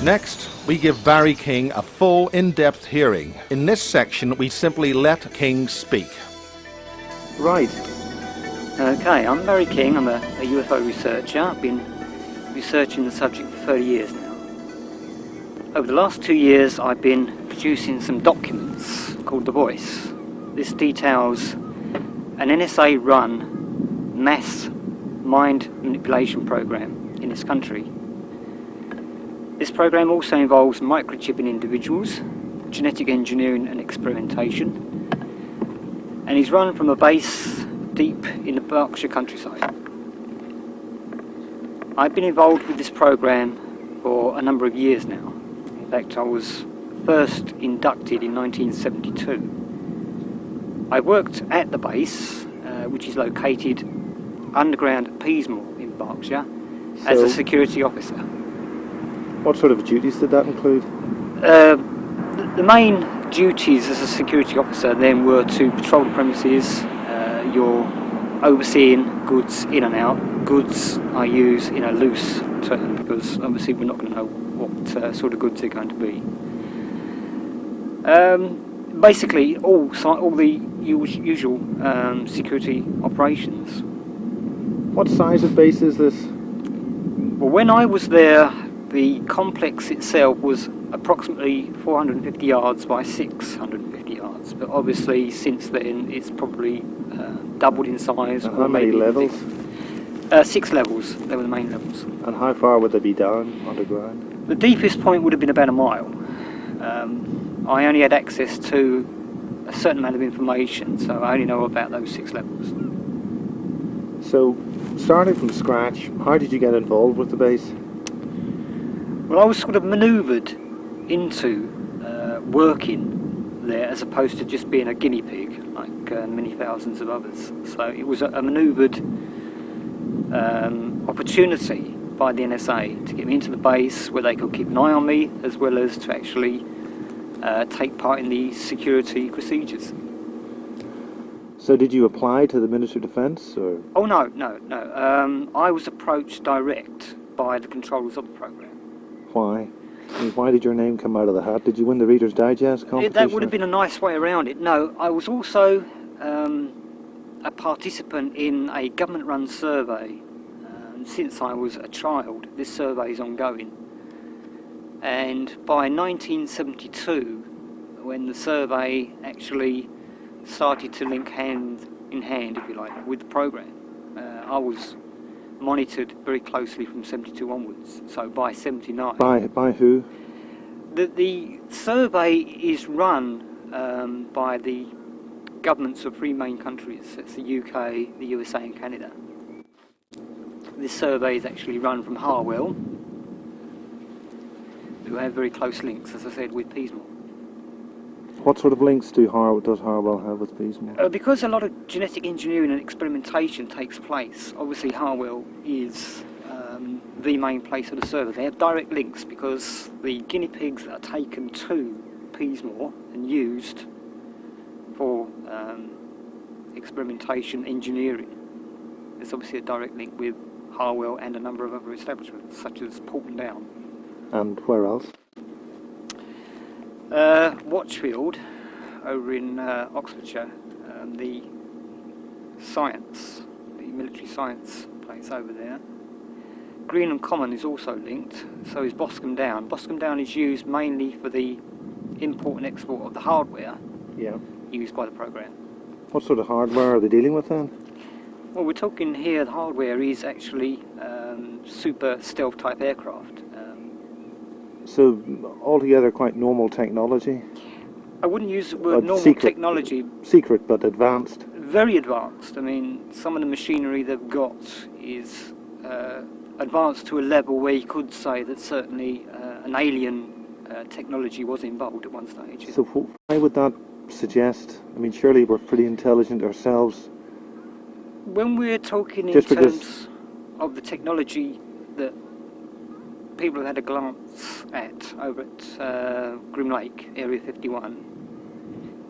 Next, we give Barry King a full, in-depth hearing. In this section, we simply let King speak. Right. Okay, I'm Barry King. I'm a UFO researcher. I've been researching the subject for 30 years now. Over the last 2 years, I've been producing some documents called The Voice. This details an NSA-run mass mind manipulation program in this country. This program also involves microchipping individuals, genetic engineering and experimentation, and is run from a base deep in the Berkshire countryside. I've been involved with this program for a number of years now. In fact, I was first inducted in 1972. I worked at the base, which is located underground at Peasmore in Berkshire, as a security officer. What sort of duties did that include? The main duties as a security officer then were to patrol the premises. You're overseeing goods in and out. Goods I use in a loose term because obviously we're not going to know what sort of goods they're going to be. Basically all the usual security operations. What size of base is this? Well, when I was there, the complex itself was approximately 450 yards by 650 yards, but obviously since then it's probably doubled in size. And how many levels? 6 levels, they were the main levels. And how far would they be down underground? The deepest point would have been about a mile. I only had access to a certain amount of information, so I only know about those 6 levels. So, starting from scratch, how did you get involved with the base? Well, I was sort of manoeuvred into working there as opposed to just being a guinea pig like many thousands of others. So it was a manoeuvred opportunity by the NSA to get me into the base where they could keep an eye on me as well as to actually take part in the security procedures. So did you apply to the Ministry of Defence? Or? Oh no. I was approached direct by the controllers of the programme. Why? I mean, why did your name come out of the hat? Did you win the Reader's Digest competition? That would have been a nice way around it. No, I was also a participant in a government-run survey. Since I was a child, this survey is ongoing. And by 1972, when the survey actually started to link hand in hand, if you like, with the programme, I was monitored very closely from 72 onwards, so by 79. By who? The survey is run by the governments of 3 main countries. That's the UK, the USA and Canada. This survey is actually run from Harwell, who have very close links, as I said, with Peasmore. What sort of links does Harwell have with Peasmore? Because a lot of genetic engineering and experimentation takes place, obviously Harwell is the main place of the survey. They have direct links because the guinea pigs that are taken to Peasmore and used for experimentation engineering, there's obviously a direct link with Harwell and a number of other establishments, such as Porton Down. And where else? Watchfield, over in Oxfordshire, the military science place over there. Greenham Common is also linked, so is Boscombe Down. Boscombe Down is used mainly for the import and export of the hardware used by the programme. What sort of hardware are they dealing with then? Well, we're talking here, the hardware is actually super stealth type aircraft. So, altogether quite normal technology? I wouldn't use the word normal technology. Secret, but advanced? Very advanced. I mean, some of the machinery they've got is advanced to a level where you could say that certainly an alien technology was involved at one stage. So why would that suggest, I mean, surely we're pretty intelligent ourselves. When we're talking in terms of the technology that people have had a glance at over at Groom Lake, Area 51,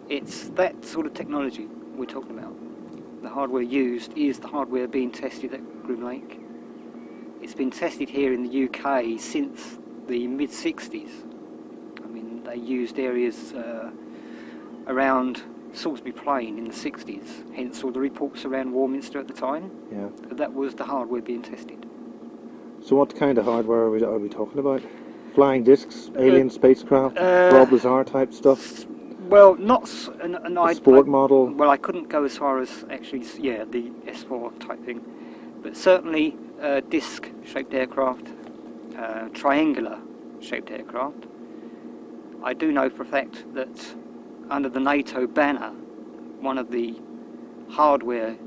it's that sort of technology we're talking about. The hardware used is the hardware being tested at Groom Lake. It's been tested here in the UK since the mid-60s. I mean, they used areas around Salisbury Plain in the 60s, hence all the reports around Warminster at the time. Yeah. That was the hardware being tested. So what kind of hardware are we talking about? Flying discs, alien spacecraft, Bob Lazar type stuff? Well, not Sport model? Well, I couldn't go as far as actually, yeah, the S4 type thing, but certainly disc-shaped aircraft, triangular-shaped aircraft. I do know for a fact that under the NATO banner, one of the hardware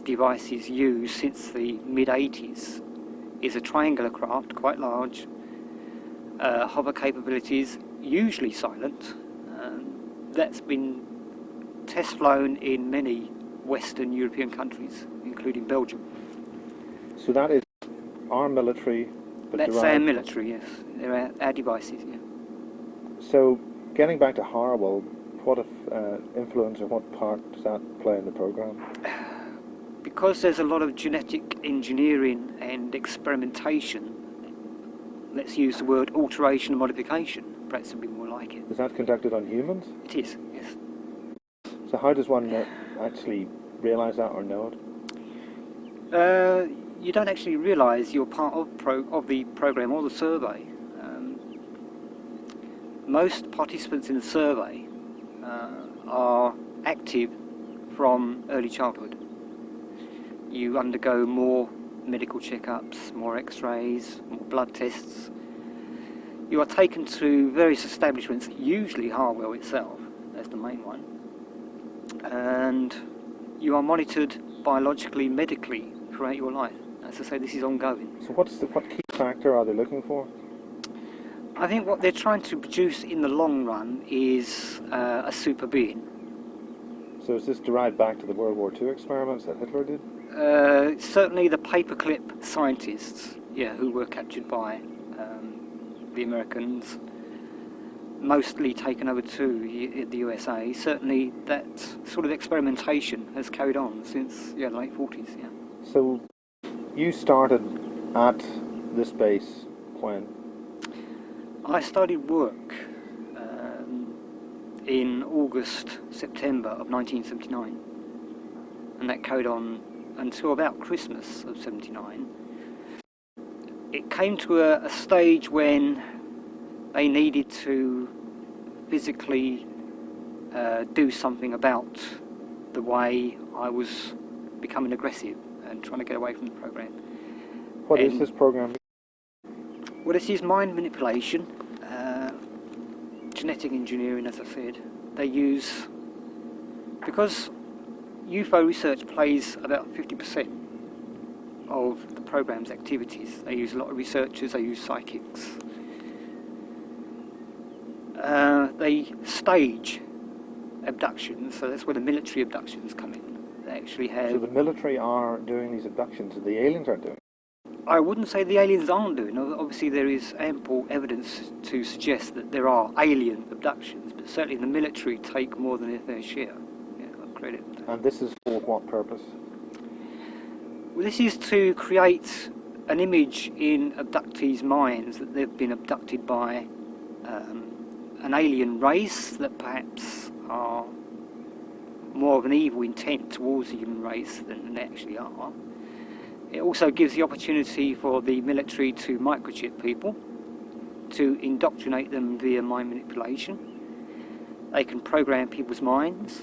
devices used since the mid-80s is a triangular craft, quite large, hover capabilities, usually silent. That's been test flown in many Western European countries, including Belgium. So that is our military, but That's derived our military, yes. They're our devices, yeah. So, getting back to Harwell, what influence or what part does that play in the program? Because there's a lot of genetic engineering and experimentation, let's use the word alteration and modification, perhaps a bit more like it. Is that conducted on humans? It is, yes. So how does one actually realise that or know it? You don't actually realise you're part of the program or the survey. Most participants in the survey are active from early childhood. You undergo more medical checkups, more x-rays, more blood tests. You are taken to various establishments, usually Harwell itself, that's the main one, and you are monitored biologically, medically throughout your life. As I say, this is ongoing. So what key factor are they looking for? I think what they're trying to produce in the long run is a super being. So is this derived back to the World War II experiments that Hitler did? Certainly the paperclip scientists, yeah, who were captured by the Americans, mostly taken over to the USA. Certainly that sort of experimentation has carried on since the late 40s. Yeah. So you started at this base when? I started work in September of 1979, and that carried on until about Christmas of 79. It came to a stage when they needed to physically do something about the way I was becoming aggressive and trying to get away from the program. What is this program? Well, this is mind manipulation, genetic engineering, as I said. They use, because UFO research plays about 50% of the program's activities. They use a lot of researchers, they use psychics. They stage abductions, so that's where the military abductions come in. They actually have... So the military are doing these abductions and the aliens aren't doing it? I wouldn't say the aliens aren't doing it. Obviously there is ample evidence to suggest that there are alien abductions, but certainly the military take more than their fair share. Yeah, I'll credit that. And this is for what purpose? Well, this is to create an image in abductees' minds that they've been abducted by an alien race that perhaps are more of an evil intent towards the human race than they actually are. It also gives the opportunity for the military to microchip people, to indoctrinate them via mind manipulation. They can program people's minds.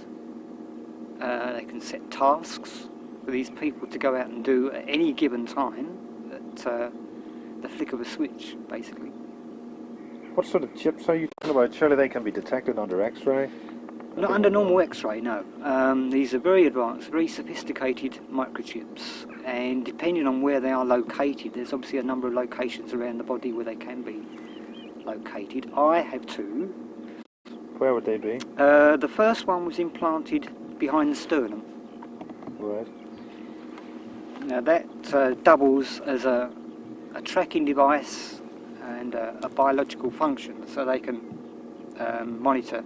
They can set tasks for these people to go out and do at any given time at the flick of a switch, basically. What sort of chips are you talking about? Surely they can be detected under X-ray? Not under normal X-ray, no. These are very advanced, very sophisticated microchips, and depending on where they are located, there's obviously a number of locations around the body where they can be located. I have two. Where would they be? The first one was implanted behind the sternum. Right. Now that doubles as a tracking device and a biological function, so they can monitor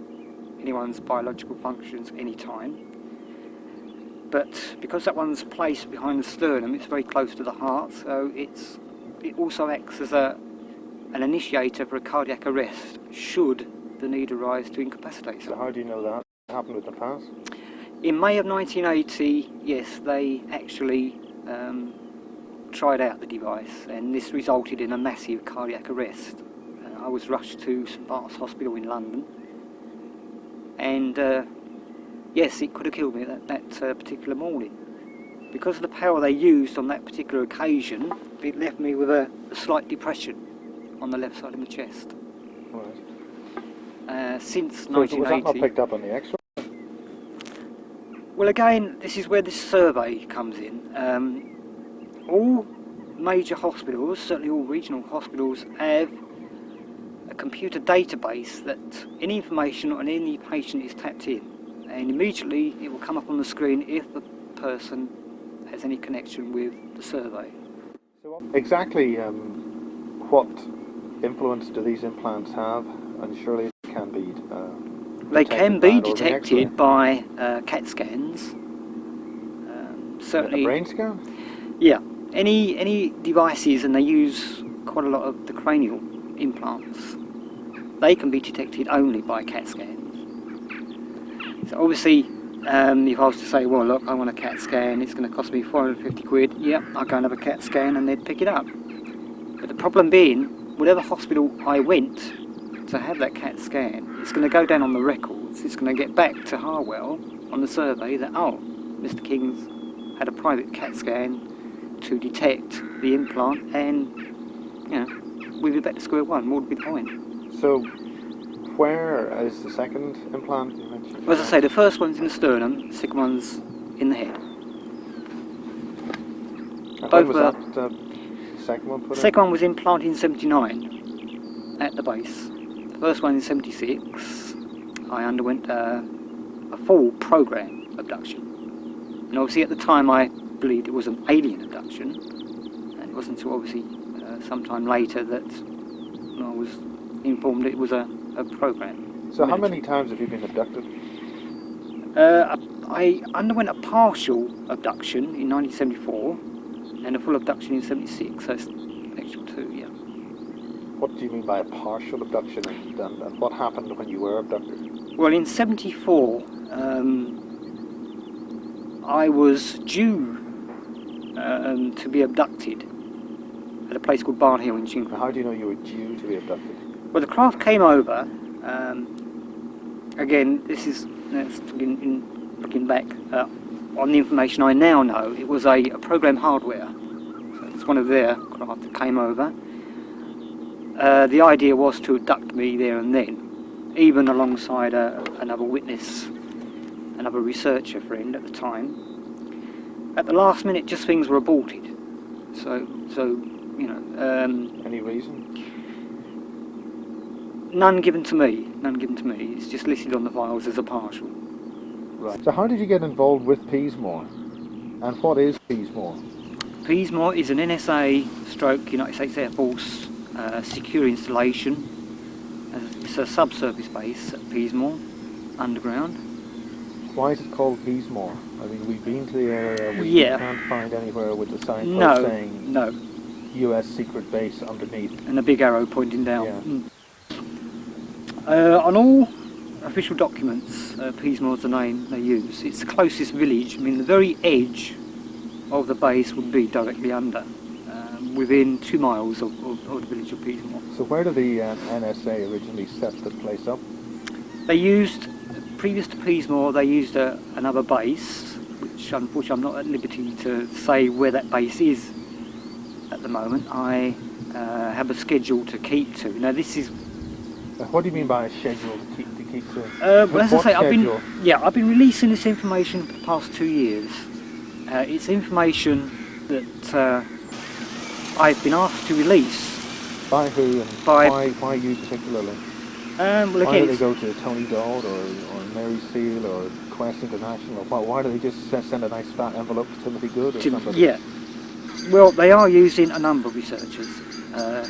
anyone's biological functions anytime. But because that one's placed behind the sternum, it's very close to the heart, so it also acts as a an initiator for a cardiac arrest should the need arise to incapacitate So someone. how do you know that happened in the past? In May of 1980, yes, they actually tried out the device, and this resulted in a massive cardiac arrest. I was rushed to St Bart's Hospital in London, and yes, it could have killed me that particular morning. Because of the power they used on that particular occasion, it left me with a slight depression on the left side of my chest. Right. Since So was that 1980. not picked up on the X-ray? Well, again, this is where this survey comes in. All major hospitals, certainly all regional hospitals, have a computer database that any information on any patient is tapped in, and immediately it will come up on the screen if the person has any connection with the survey. So exactly what influence do these implants have? And surely it can be They can be detected by an organ detected by CAT scans. X-ray? Certainly, A brain scan? yeah. Any devices, and they use quite a lot of the cranial implants, they can be detected only by CAT scans. So obviously, if I was to say, well, look, I want a CAT scan, it's going to cost me 450 quid, yeah, I'll go and have a CAT scan, and they'd pick it up. But the problem being, whatever hospital I went to have that CAT scan, it's going to go down on the records, it's going to get back to Harwell on the survey that, oh, Mr. King's had a private CAT scan to detect the implant, and, you know, we'd be back to square one. What would be the point? So where is the second implant you mentioned? As I say, the first one's in the sternum, the second one's in the head. And when both was were- that second one put The in? second one was implanted in 79 at the base. The first one in 76, I underwent a full program abduction. And obviously at the time I believed it was an alien abduction, and it wasn't until obviously sometime later that I was informed it was a program. So how military. many times have you been abducted? I underwent a partial abduction in 1974 and a full abduction in 76, so it's actual two, yeah. What do you mean by a partial abduction, and what happened when you were abducted? Well, in 74, I was due to be abducted at a place called Barn Hill in Chingford. How do you know you were due to be abducted? Well, the craft came over. Again, this is looking back on the information I now know. It was a program hardware. So it's one of their craft that came over. The idea was to abduct me there and then, even alongside another witness, another researcher friend at the time. At the last minute, just things were aborted. So you know. Any reason? None given to me. None given to me. It's just listed on the files as a partial. Right. So how did you get involved with Peasmore? And what is Peasmore? Peasmore is an NSA / United States Air Force secure installation. It's a subsurface base at Peasmore, underground. Why is it called Peasmore? I mean, we've been to the area, we Yeah. can't find anywhere with the signpost No, saying no, US secret base underneath. and a big arrow pointing down. Yeah. On all official documents, Peasmore's the name they use. It's the closest village. I mean, the very edge of the base would be directly under, within 2 miles of the village of Peasmore. So where did the NSA originally set the place up? They used, previous to Peasmore, they used another base, which unfortunately I'm not at liberty to say where that base is at the moment. I have a schedule to keep to. Now this is, What do you mean by a schedule to keep to? well, as I What say, schedule? I've been releasing this information for the past 2 years. It's information that I've been asked to release. By who and why you particularly? Well, Why again, do they go to Tony Dodd or Mary Seal or Quest International? Why do they just send a nice fat envelope to Timothy Good or somebody? yeah. Well, they are using a number of researchers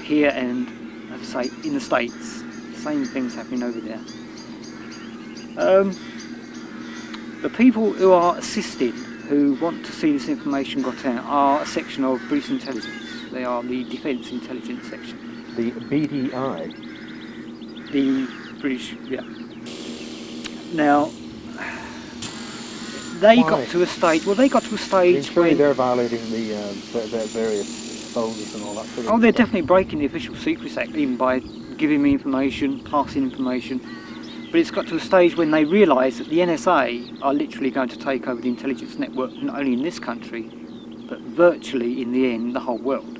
here and, as I say, in the States. Same things happening over there. The people who are assisting, who want to see this information got out are a section of British intelligence. They are the Defence Intelligence Section. The BDI. The British, yeah. Now, they Why? got to a stage. Well, they got to a stage Surely when they're violating the various phones and all that sort of oh, they're stuff. definitely breaking the Official Secrets Act, even by giving me information, passing information. But it's got to a stage when they realise that the NSA are literally going to take over the intelligence network, not only in this country, but virtually in the end, the whole world.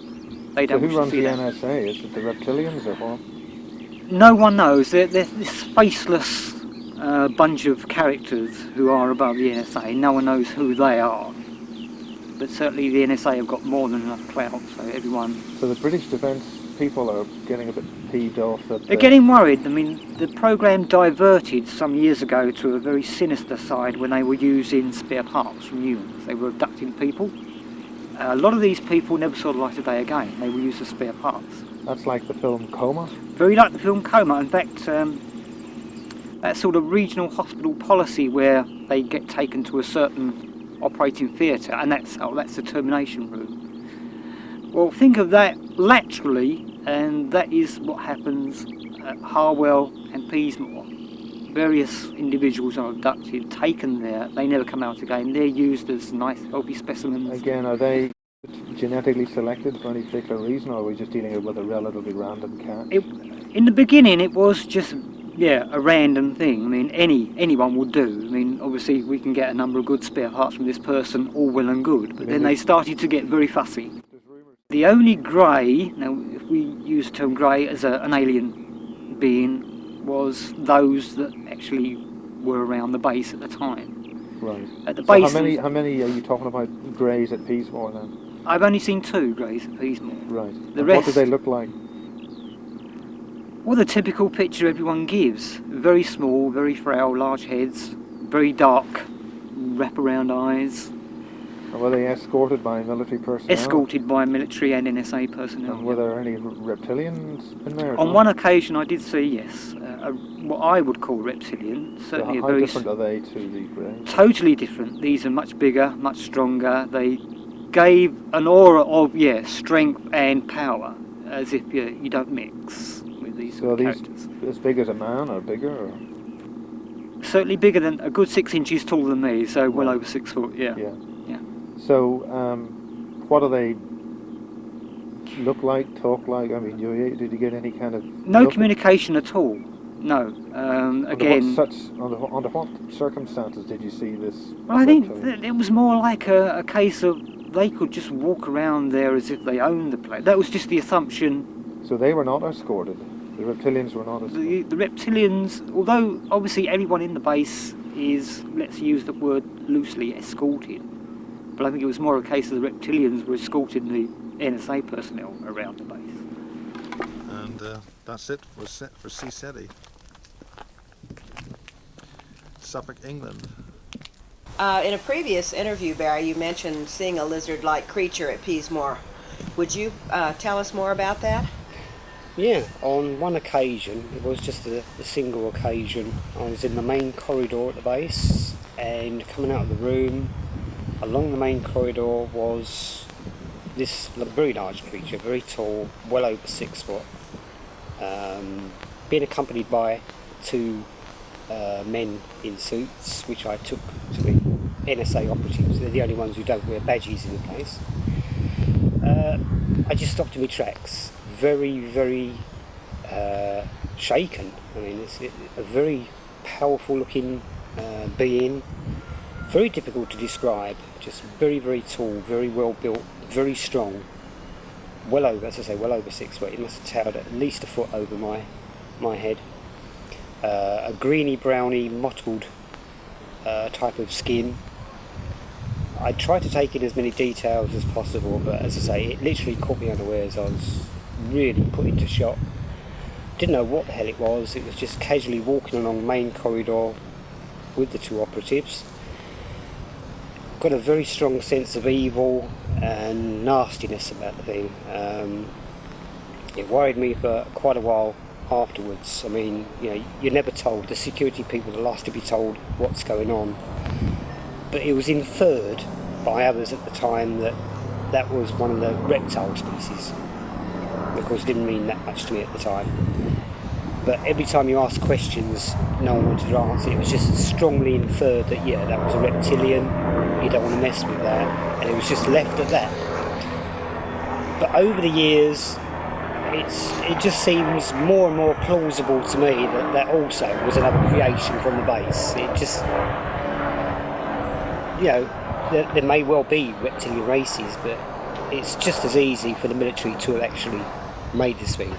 They So don't who wish to runs see the that. NSA? Is it the reptilians or what? No one knows. They're this faceless bunch of characters who are above the NSA. No one knows who they are. But certainly the NSA have got more than enough clout, so everyone... So the British defence people are getting a bit peeved off that... They're getting worried. I mean, the programme diverted some years ago to a very sinister side when they were using spare parts from humans. They were abducting people. A lot of these people never saw the light of day again. They were used as spare parts. That's like the film Coma? Very like the film Coma. In fact, that sort of regional hospital policy where they get taken to a certain operating theatre, and that's the termination room. Well, think of that laterally, and that is what happens at Harwell and Peasmore. Various individuals are abducted, taken there, they never come out again. They're used as nice, healthy specimens. Again, are they genetically selected for any particular reason, or are we just dealing with a relatively random cat? In the beginning, it was just, yeah, a random thing. I mean, anyone would do. I mean, obviously, we can get a number of good spare parts from this person, all well and good. But then they started to get very fussy. The only grey, now if we use the term grey as an alien being, was those that actually were around the base at the time. Right. At the So base, how many are you talking about greys at Peasmore then? I've only seen 2 greys at Peasmore. Right. The And rest, what do they look like? well, the typical picture everyone gives. Very small, very frail, large heads, very dark, wraparound eyes. And were they escorted by military personnel? Escorted by military and NSA personnel. And were there any reptilians in there? On one occasion I did see, yes, what I would call reptilian, certainly So a how very... different are they to the greys? Totally different. These are much bigger, much stronger. They gave an aura of, yeah, strength and power, as if you don't mix with these So are these characters. as big as a man or bigger? Or? Certainly bigger than, a good 6 inches taller than me, so well Right. over 6 foot, yeah. Yeah. Yeah. So, what do they look like, talk like? I mean, did you get any kind of... No look communication at all, no. Again... Under what circumstances did you see this? Well, I think reptilian? that it was more like a case of they could just walk around there as if they owned the place. That was just the assumption. So they were not escorted? The reptilians were not escorted? The reptilians, although obviously everyone in the base is, let's use the word loosely, escorted, but I think it was more a case of the reptilians were escorting the NSA personnel around the base. And that's it for CSETI. Suffolk, England. In a previous interview, Barry, you mentioned seeing a lizard-like creature at Peasmore. Would you tell us more about that? Yeah, on one occasion, it was just a single occasion, I was in the main corridor at the base, and coming out of the room, along the main corridor was this very large creature, very tall, well over 6 foot, being accompanied by 2 men in suits, which I took to be NSA operatives. They're the only ones who don't wear badges in the place. I just stopped in my tracks, very, very shaken. I mean, it's a very powerful looking being, very difficult to describe, just very, very tall, very well built, very strong, well over, as I say, well over 6 foot. It must have towered at least a foot over my head. A greeny browny mottled type of skin. I tried to take in as many details as possible, but as I say, it literally caught me unawares. I was really put into shock. Didn't know what the hell it was. It was just casually walking along the main corridor with the 2 operatives. Got a very strong sense of evil and nastiness about the thing. It worried me for quite a while afterwards. I mean, you know, you're never told. The security people are the last to be told what's going on. But it was inferred by others at the time that that was one of the reptile species. Of course, it didn't mean that much to me at the time. But every time you asked questions, no one wanted to answer. It was just strongly inferred that, yeah, that was a reptilian, you don't want to mess with that, and it was just left at that. But over the years, it just seems more and more plausible to me that that also was another creation from the base. It just, you know, there may well be reptilian races, but it's just as easy for the military to have actually made this thing,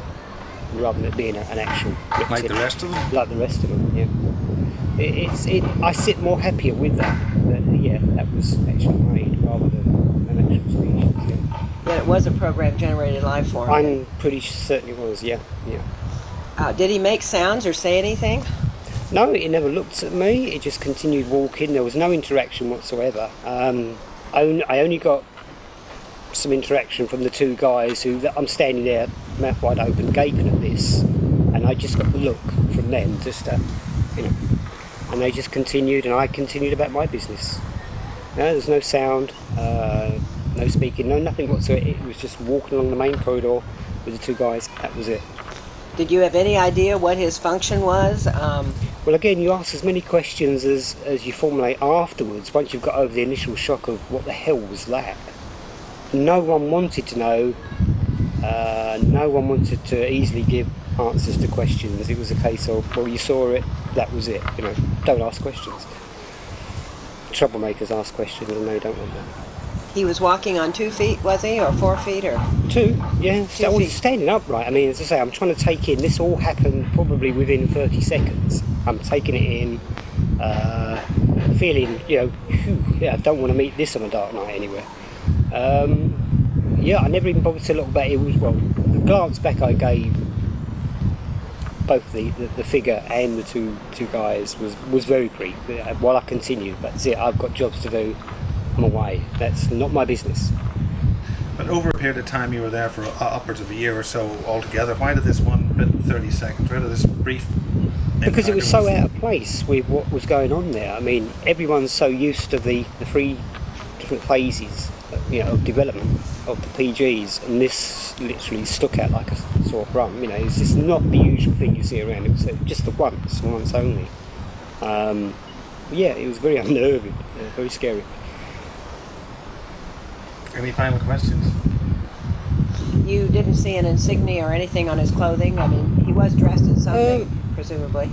rather than it being an actual reptilian. Like the rest of them? Like the rest of them, yeah. I sit more happier with that yeah, that was actually made rather than an actual species, yeah. That it was a program-generated life form. I'm pretty certain it was, yeah. Did he make sounds or say anything? No, he never looked at me. He just continued walking. There was no interaction whatsoever. I only got some interaction from the two guys who I'm standing there, mouth wide open, gaping at this, and I just got the look from them, just you know. And they just continued, and I continued about my business. No, there's no sound, no speaking, no nothing whatsoever. It was just walking along the main corridor with the two guys. That was it. Did you have any idea what his function was? Well, again, you ask as many questions as you formulate afterwards, once you've got over the initial shock of what the hell was that. No one wanted to know, no one wanted to easily give answers to questions. It was a case of, well, you saw it, that was it, you know, don't ask questions. Troublemakers ask questions and they don't want that. He was walking on 2 feet, was he, or 4 feet, or? 2, yeah. 2 I was feet. standing upright. I mean, as I say, I'm trying to take in, this all happened probably within 30 seconds. I'm taking it in, feeling, you know, phew, yeah, I don't want to meet this on a dark night anywhere. Yeah, I never even bothered to look back. It was, well, the glance back I gave both the figure and the two guys was very brief while I continued. But that's it, I've got jobs to do, I'm away. That's not my business. But over a period of time you were there for upwards of a year or so altogether. Why did this one bit 30 seconds, why did this brief... Because it was so out of place with what was going on there. I mean, everyone's so used to the 3 different phases, you know, of development of the PGs, and this literally stuck out like a sore thumb. You know, it's just not the usual thing you see around. It was just the once only. Yeah, it was very unnerving, very scary. Any final questions? You didn't see an insignia or anything on his clothing? I mean, he was dressed in something, presumably.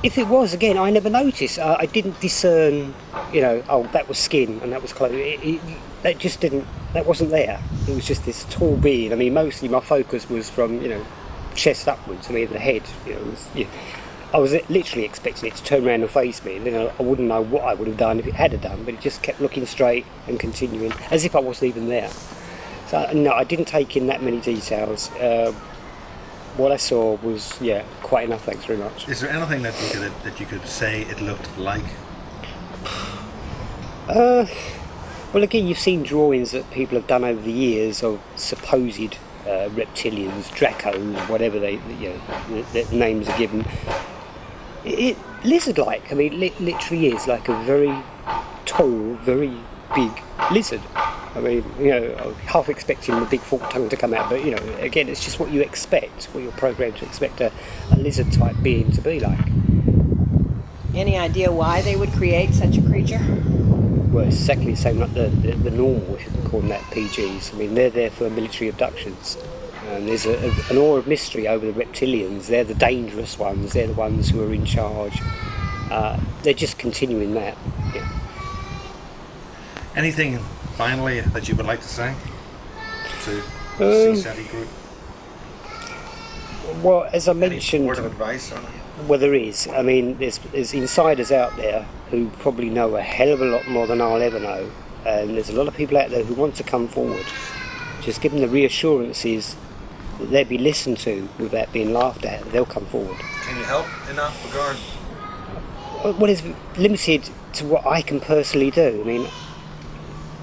If it was, again, I never noticed. I didn't discern, you know, oh, that was skin and that was clothing. That just didn't, that wasn't there. It was just this tall being. I mean, mostly my focus was from, you know, chest upwards. I mean, the head, you know, I was literally expecting it to turn around and face me, and then I wouldn't know what I would have done if it had done, but it just kept looking straight and continuing, as if I wasn't even there. So, no, I didn't take in that many details. What I saw was, yeah, quite enough, thanks very much. Is there anything that you could say it looked like? Well, again, you've seen drawings that people have done over the years of supposed reptilians, Dracos, whatever the names are given. It lizard-like. I mean, it literally is like a very tall, very big lizard. I mean, you know, I was half expecting the big forked tongue to come out, but, you know, again, it's just what you expect, what you're programmed to expect a lizard-type being to be like. Any idea why they would create such a creature? Well, it's exactly the same like the normal, if you can call them that, PGs. I mean, they're there for military abductions. And there's an aura of mystery over the reptilians. They're the dangerous ones. They're the ones who are in charge. They're just continuing that. Yeah. Anything finally that you would like to say to CSETI Group? Well, as I mentioned, any word of advice on it? Well, there is. I mean, there's insiders out there who probably know a hell of a lot more than I'll ever know, and there's a lot of people out there who want to come forward. Just give them the reassurances that they'll be listened to without being laughed at. They'll come forward. Can you help in that regard? Well, it's limited to what I can personally do. I mean,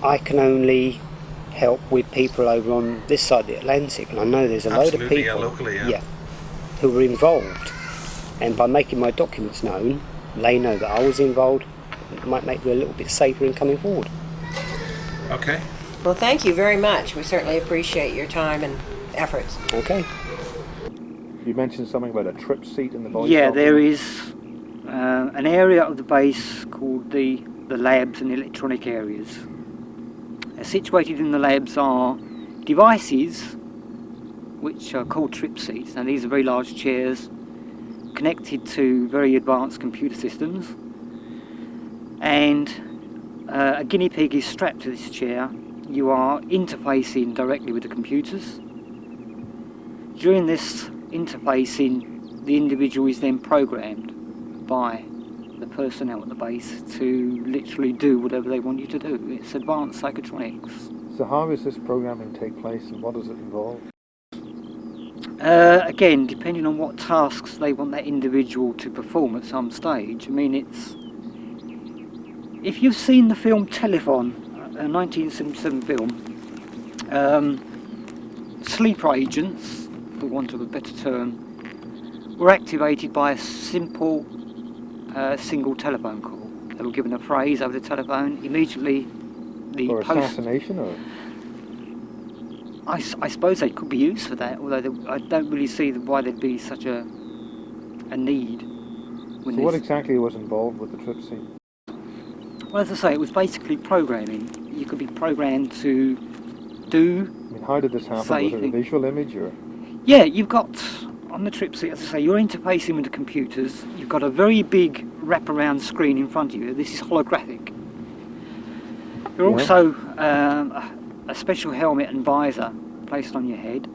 I can only help with people over on this side of the Atlantic, and I know there's a load of people locally, who are involved. And by making my documents known, they know that I was involved. It might make them a little bit safer in coming forward. Okay. Well, thank you very much. We certainly appreciate your time and efforts. Okay. You mentioned something about a trip seat in the voice. Yeah, there document. is an area of the base called the labs and electronic areas. Situated in the labs are devices which are called trip seats. Now these are very large chairs connected to very advanced computer systems, and a guinea pig is strapped to this chair. You are interfacing directly with the computers. During this interfacing, the individual is then programmed by the personnel at the base to literally do whatever they want you to do. It's advanced psychotronics. So how does this programming take place and what does it involve? Again, depending on what tasks they want that individual to perform at some stage. I mean, it's... If you've seen the film Telephone, a 1977 film, sleeper agents, for want of a better term, were activated by a simple single telephone call. They were given a phrase over the telephone. Immediately, the Or assassination, or? I suppose they could be used for that, although I don't really see why there'd be such a need. So what exactly was involved with the trip seat? Well, as I say, it was basically programming. You could be programmed to do... I mean, how did this happen? Was it a visual image, or? Yeah, you've got, on the trip seat, as I say, you're interfacing with the computers. You've got a very big wraparound screen in front of you. This is holographic. There are also a special helmet and visor placed on your head.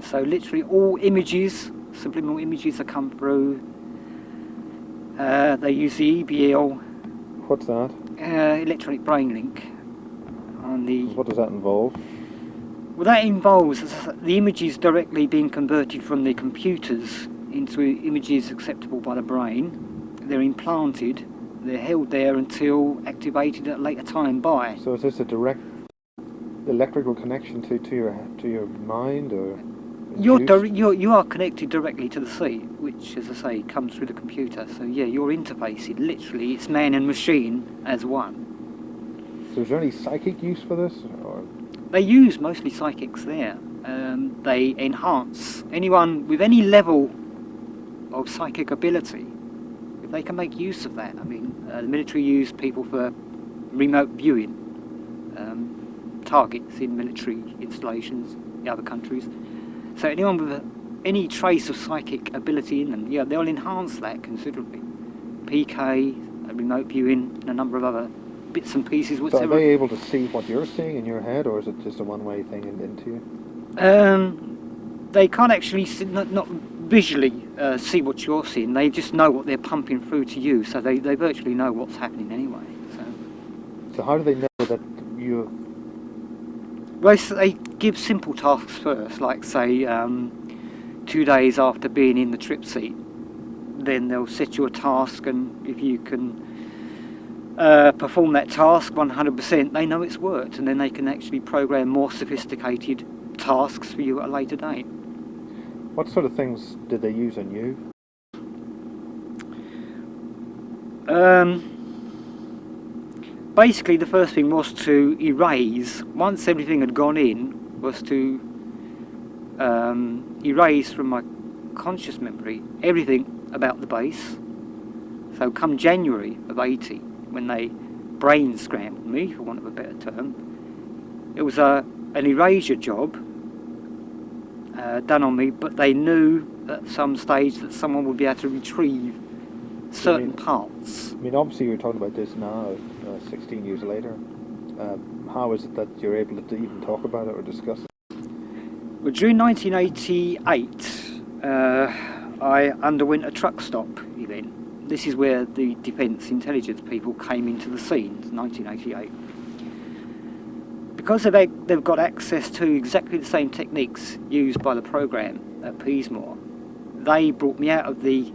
So literally all images, subliminal images, that come through. They use the EBL. What's that? Electronic brain link. On the. What does that involve? Well, that involves the images directly being converted from the computers into images acceptable by the brain. They're implanted. They're held there until activated at a later time by. So is this a direct electrical connection to your mind, or? You are connected directly to the seat, which, as I say, comes through the computer. So yeah, you're interfacing. Literally, it's man and machine as one. So is there any psychic use for this, or? They use mostly psychics there. They enhance anyone with any level of psychic ability. If they can make use of that, I mean, the military use people for remote viewing targets in military installations in other countries. So anyone with any trace of psychic ability in them, yeah, they'll enhance that considerably. PK, remote viewing, and a number of other bits and pieces. So are they able to see what you're seeing in your head, or is it just a one-way thing into you? They can't actually see, not visually see what you're seeing. They just know what they're pumping through to you, so they virtually know what's happening anyway. So how do they know that you? Well, they give simple tasks first, like say 2 days after being in the trip seat. Then they'll set you a task, and if you can perform that task 100%, they know it's worked, and then they can actually program more sophisticated tasks for you at a later date. What sort of things did they use on you? Basically, the first thing was to erase, once everything had gone in, was to erase from my conscious memory everything about the base. So come January of 80, when they brain scrambled me, for want of a better term, it was an erasure job done on me, but they knew at some stage that someone would be able to retrieve certain parts. I mean, obviously you're talking about this now, 16 years later. How is it that you're able to even talk about it or discuss it? Well, during 1988, I underwent a truck stop event. This is where the Defence Intelligence people came into the scene, 1988. Because they've got access to exactly the same techniques used by the program at Peasmore, they brought me out of the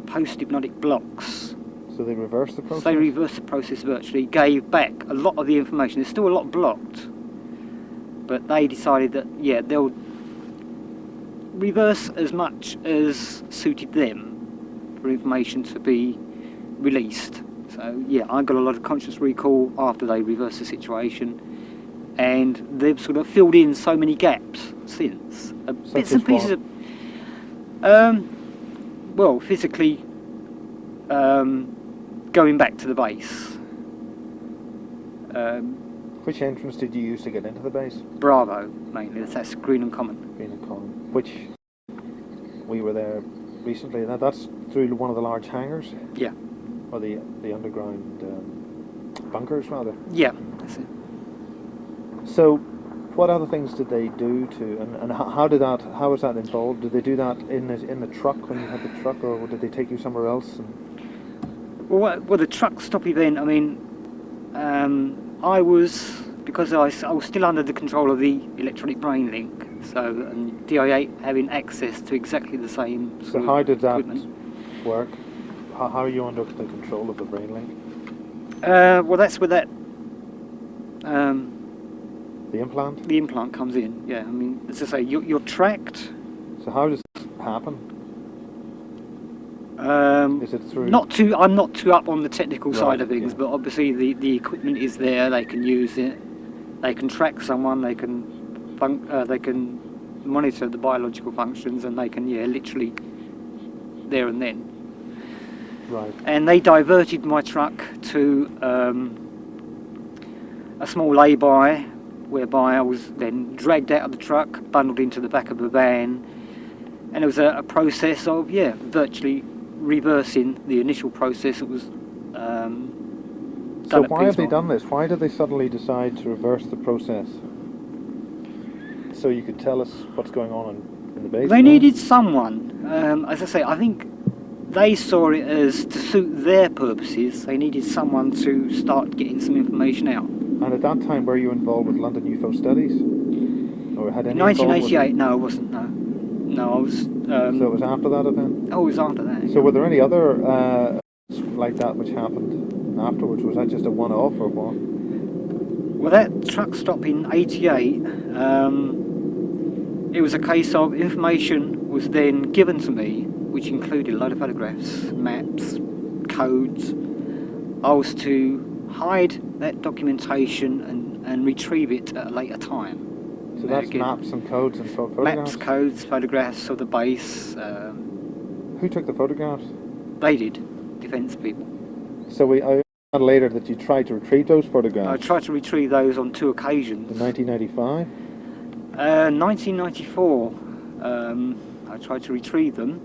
post-hypnotic blocks. So they reversed the process? They reversed the process virtually, gave back a lot of the information. There's still a lot blocked, but they decided that, yeah, they'll reverse as much as suited them for information to be released. So yeah, I got a lot of conscious recall after they reversed the situation, and they've sort of filled in so many gaps since. Bits and pieces of, well, physically going back to the base. Which entrance did you use to get into the base? Bravo, mainly. That's Greenham Common. Greenham Common. Which we were there recently. That's through one of the large hangars? Yeah. Or the underground bunkers, rather? Yeah, that's it. So, what other things did they do to, and how was that involved? Did they do that in the truck when you had the truck, or did they take you somewhere else? Well, the truck stop event, I mean, because I was still under the control of the electronic brain link, so, and DI8 having access to exactly the same sort So of how did that equipment. work? How are you under the control of the brain link? Well, that's where that The implant? the implant comes in. Yeah, I mean, as I say, you're tracked. So how does this happen? Is it through? I'm not too up on the technical Right, side of things, yeah. but obviously the equipment is there. They can use it. They can track someone. They can monitor the biological functions, and they can literally there and then. Right. And they diverted my truck to a small lay-by, whereby I was then dragged out of the truck, bundled into the back of a van, and it was a process of virtually reversing the initial process that was done. So at why have they Peasmore. done this? Why did they suddenly decide to reverse the process? So you could tell us what's going on in the base? They needed someone. As I say, I think they saw it as to suit their purposes. They needed someone to start getting some information out. And at that time, were you involved with London UFO Studies? Or had In any involvement? 1988, no, I wasn't. No, I was. So it was after that event? Oh, it was after that. So were there any other like that which happened afterwards? Was that just a one-off or what? Well, that truck stop in 88, it was a case of information was then given to me, which included a load of photographs, maps, codes. I was to hide that documentation and retrieve it at a later time. So that's Again, maps and codes and photographs? maps, codes, photographs of the base. Who took the photographs? They did, defence people. So I found later that you tried to retrieve those photographs. I tried to retrieve those on 2 occasions. In 1995? 1994, I tried to retrieve them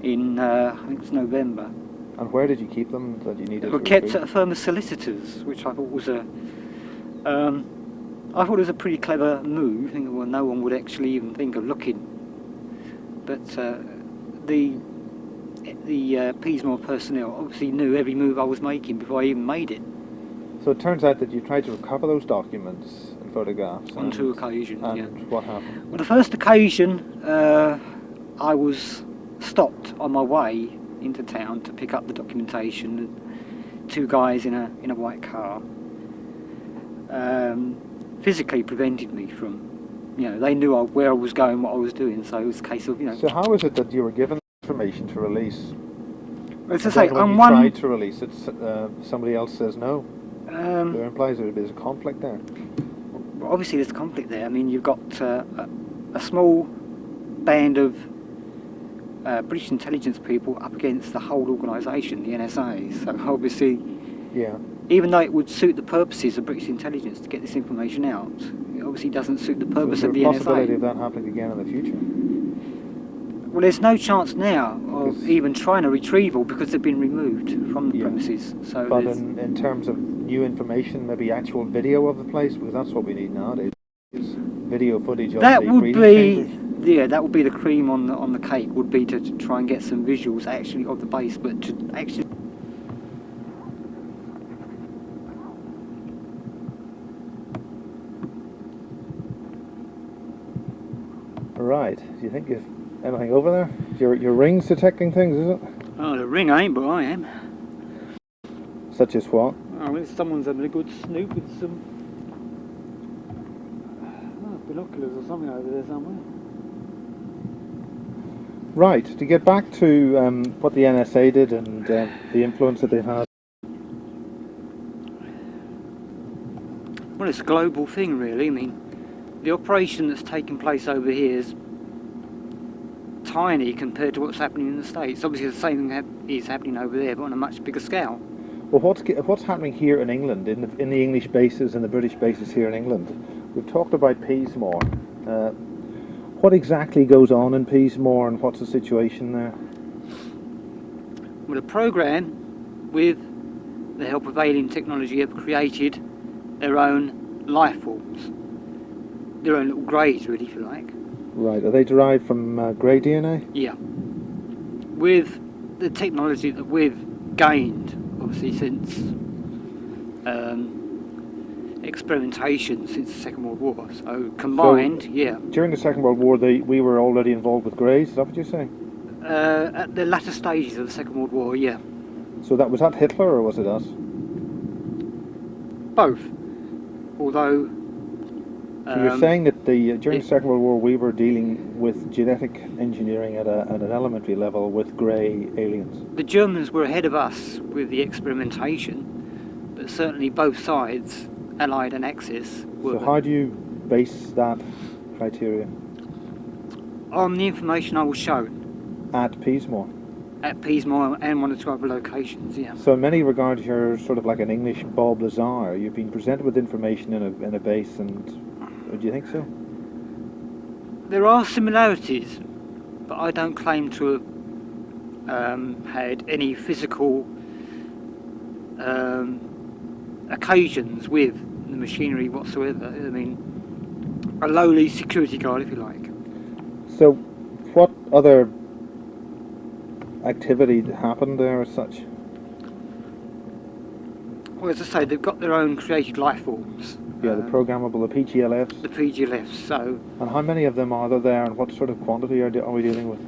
in, I think it was November. And where did you keep them that you needed They to were kept retrieve? at a firm of solicitors, which I thought was I thought it was a pretty clever move. Thinking, well, no one would actually even think of looking. But the Peasmore personnel obviously knew every move I was making before I even made it. So it turns out that you tried to recover those documents and photographs. On 2 occasions, and yeah. what happened? Well, the first occasion, I was stopped on my way into town to pick up the documentation. And 2 guys in a white car physically prevented me from, they knew where I was going, what I was doing. So it was a case of, So how is it that you were given information to release? As I And say, then when on you one, tried to release it, somebody else says no. There implies there's a conflict there. well, obviously there's a conflict there. I mean, you've got a small band of British intelligence people up against the whole organisation, the NSA. So obviously, Yeah. even though it would suit the purposes of British intelligence to get this information out, it obviously doesn't suit the So purpose is there of a the possibility NSA. of that happening again in the future? Well, there's no chance now of Because- even trying a retrieval because they've been removed from the Yeah. premises. So But there's- in terms of new information, maybe actual video of the place, because that's what we need nowadays. Is video footage of that the would breeding be, chambers. that would be the cream on the cake. Would be to try and get some visuals actually of the base, but to actually. Right. Do you think you've anything over there? Your ring's detecting things, is it? Oh, the ring ain't, but I am. Such as what? Oh, well, someone's having a good snoop with some binoculars or something over there somewhere. Right. To get back to what the NSA did and the influence that they had. Well, it's a global thing, really. I mean, the operation that's taking place over here is tiny compared to what's happening in the States. Obviously, the same thing is happening over there, but on a much bigger scale. Well, what's happening here in England, in the English bases and the British bases here in England? We've talked about Peasmore. What exactly goes on in Peasmore, and what's the situation there? Well, the program, with the help of alien technology, have created their own life forms, their own little greys, really, if you like. Right. Are they derived from grey DNA? Yeah. With the technology that we've gained, obviously, since experimentation since the Second World War. So combined, yeah. During the Second World War, we were already involved with greys. Is that what you're saying? At the latter stages of the Second World War, yeah. So was that Hitler or was it us? Both. Although. So you're saying that during the Second World War we were dealing with genetic engineering at an elementary level with grey aliens. The Germans were ahead of us with the experimentation, but certainly both sides, Allied and Axis, were. So how do you base that criteria? On the information I was shown. At Peasmore? At Peasmore and one or two other locations, yeah. So in many regards you're sort of like an English Bob Lazar. You've been presented with information in a base, and do you think so? There are similarities, but I don't claim to have had any physical occasions with the machinery whatsoever. I mean, a lowly security guard, if you like. So what other activity happened there as such? Well, as I say, they've got their own created life forms. Yeah, the programmable, the PGLFs. The PGLFs, so. And how many of them are there, and what sort of quantity are we dealing with?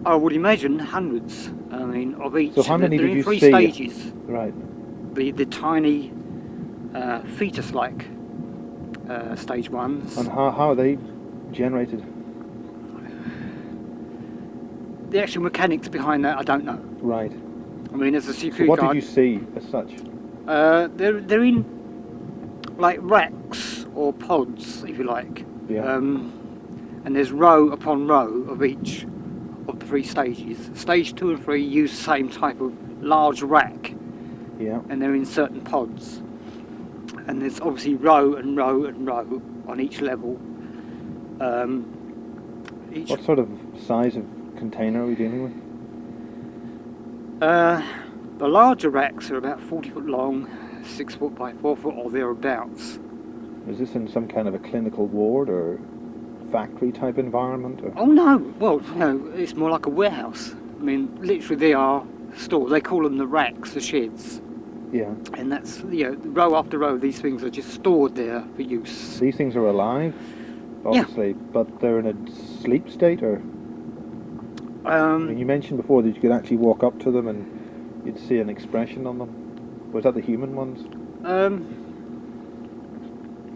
I would imagine hundreds. I mean, of each. So how many they're did in you three see? stages. Right. The tiny fetus-like stage ones. And how are they generated? The actual mechanics behind that, I don't know. Right. I mean, as a security So what guard, did you see as such? they're in like racks or pods, if you like. Yeah. And there's row upon row of each of the three stages. Stage 2 and 3 use the same type of large rack, Yeah. and they're in certain pods. And there's obviously row and row and row on each level. What sort of size of container are we dealing with? The larger racks are about 40 foot long, 6 foot by 4 foot or thereabouts. Is this in some kind of a clinical ward or factory type environment? Or? Oh no, well no, it's more like a warehouse. I mean, literally they are stores. They call them the racks, the sheds. Yeah. And that's, row after row, these things are just stored there for use. These things are alive, obviously, but they're in a sleep state, or? I mean, you mentioned before that you could actually walk up to them and you'd see an expression on them. Was that the human ones?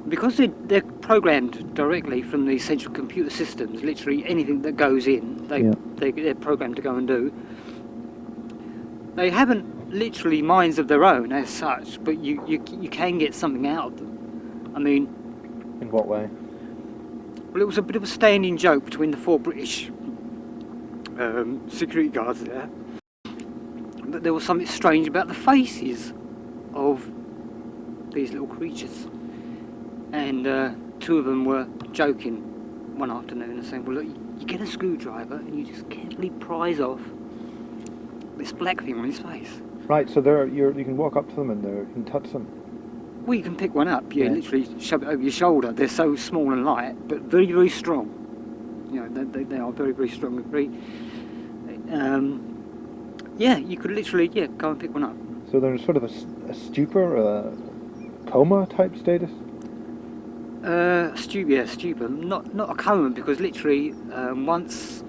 Because they're programmed directly from the central computer systems, literally anything that goes in, they're programmed to go and do. They haven't literally minds of their own as such, but you can get something out of them. I mean... In what way? Well, it was a bit of a standing joke between the 4 British security guards there, but there was something strange about the faces of these little creatures, and 2 of them were joking one afternoon and saying, well look, you get a screwdriver and you just carefully prise off this black thing on his face. Right, so you can walk up to them and you can touch them. Well, you can pick one up, literally shove it over your shoulder. They're so small and light, but very, very strong. They are very, very strong. Very, you could literally, go and pick one up. So they're sort of a stupor, a coma type status? Stupor. Not a coma, because literally once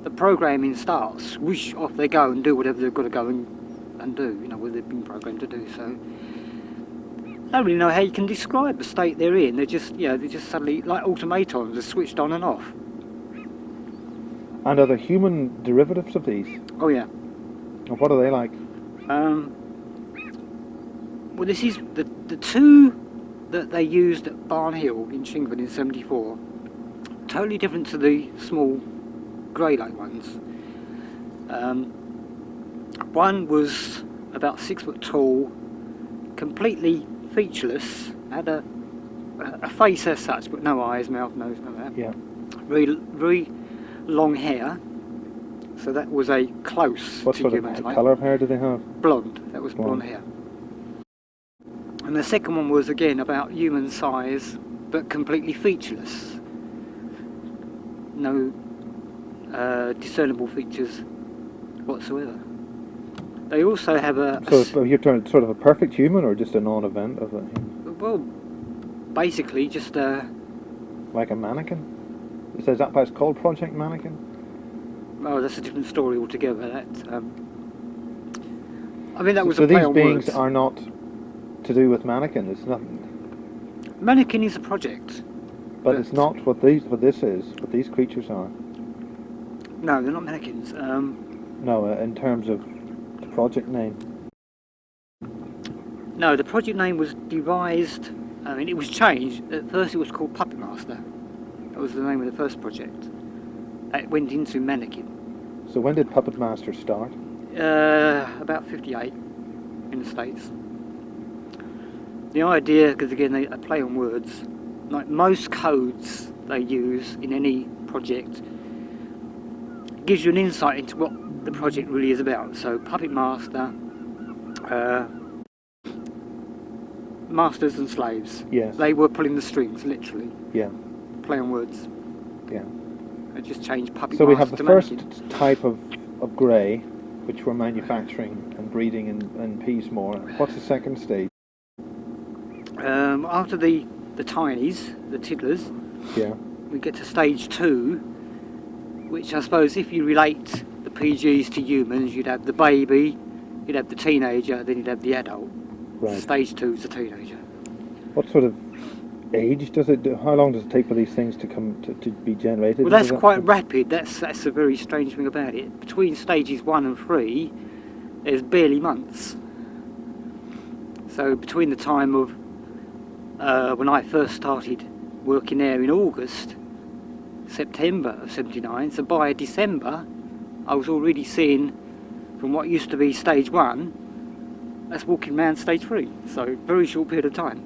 the programming starts, whoosh, off they go and do whatever they've got to go and do, what they've been programmed to do. So I don't really know how you can describe the state they're in. They're just suddenly, like automatons, are switched on and off. And are there human derivatives of these? Oh yeah. And what are they like? Well, this is the two that they used at Barn Hill in Chingford in '74. Totally different to the small grey lake ones. One was about 6 foot tall, completely featureless, had a face as such, but no eyes, mouth, nose, none of that. Yeah. Very long hair, so that was a close What to sort human of type. colour of hair do they have? Blonde, that was blonde hair. And the second one was again about human size, but completely featureless. No discernible features whatsoever. They also have So you're talking sort of a perfect human, or just a non-event of a human? well, basically just Like a mannequin? Is that why it's called Project Mannequin? oh, that's a different story altogether. That I mean, that was So a play these on beings words. are not to do with mannequin. It's nothing. Mannequin is a project. But it's not what this is. What these creatures are. No, they're not mannequins. No, in terms of the project name. No, the project name was devised. I mean, it was changed. At first, it was called Puppet Master. That was the name of the first project. It went into Mannequin. So when did Puppet Master start? About 58 in the States. The idea, because again, they play on words. Like most codes they use in any project, gives you an insight into what the project really is about. So Puppet Master, masters and slaves. Yes. They were pulling the strings, literally. Yeah. Play on words. Yeah. They just changed Puppet So Master we have the to first Mannequin. type of grey, which we're manufacturing and breeding in Peasmore. What's the second stage? After the tinies, the tiddlers, Yeah. we get to stage 2, which I suppose if you relate the PGs to humans, you'd have the baby, you'd have the teenager, then you'd have the adult. Right. Stage 2 is the teenager. What sort of age does it do? How long does it take for these things to come to be generated? Well, that's Does that- quite rapid. That's a very strange thing about it. Between stages 1 and 3, there's barely months. So between the time of when I first started working there in August, September of '79, so by December, I was already seeing from what used to be stage 1, that's walking around stage 3. So very short period of time.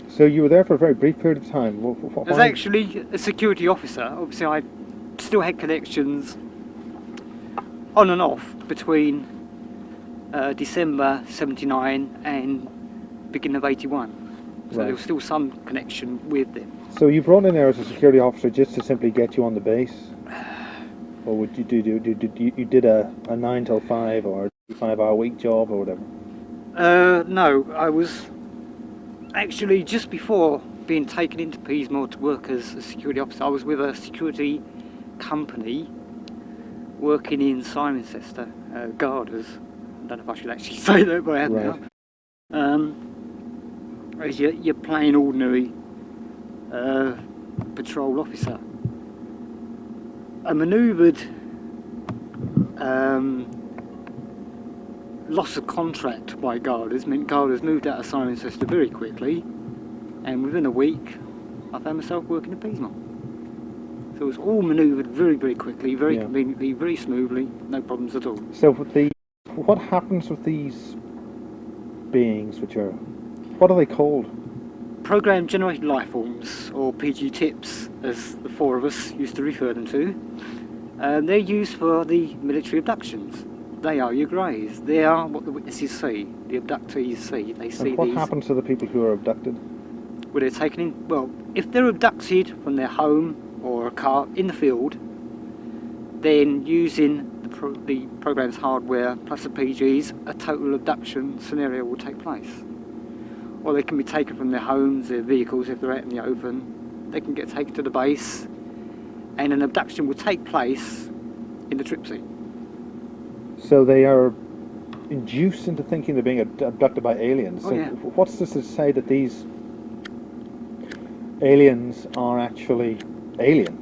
So you were there for a very brief period of time. I was actually a security officer. Obviously, I still had connections on and off between December '79 and beginning of '81. So Right. there was still some connection with them. So you brought in there as a security officer just to simply get you on the base, or would you you did a 9 till 5 or 5-hour week job or whatever? No, I was actually just before being taken into Peasmore to work as a security officer. I was with a security company working in Cirencester, Garders. I don't know if I should actually say that, but I am Right. now. As your plain ordinary patrol officer. A manoeuvred loss of contract by Garders meant Garders moved out of Cirencester very quickly, and within a week I found myself working at Peasmore. So it was all manoeuvred very, very quickly, very Yeah. conveniently, very smoothly, no problems at all. So what happens with these beings, what are they called? Program generated life forms, or PG tips, as the four of us used to refer them to. They're used for the military abductions. They are your greys. They are what the witnesses see, the abductees see. They see And what these. happens to the people who are abducted? Where they're taken in. Well, if they're abducted from their home or a car in the field, then using the program's hardware plus the PGs, a total abduction scenario will take place. Or they can be taken from their homes, their vehicles, if they're out in the open. They can get taken to the base, and an abduction will take place in the trip scene. So they are induced into thinking they're being abducted by aliens. Oh, So yeah. what's this to say that these aliens are actually alien,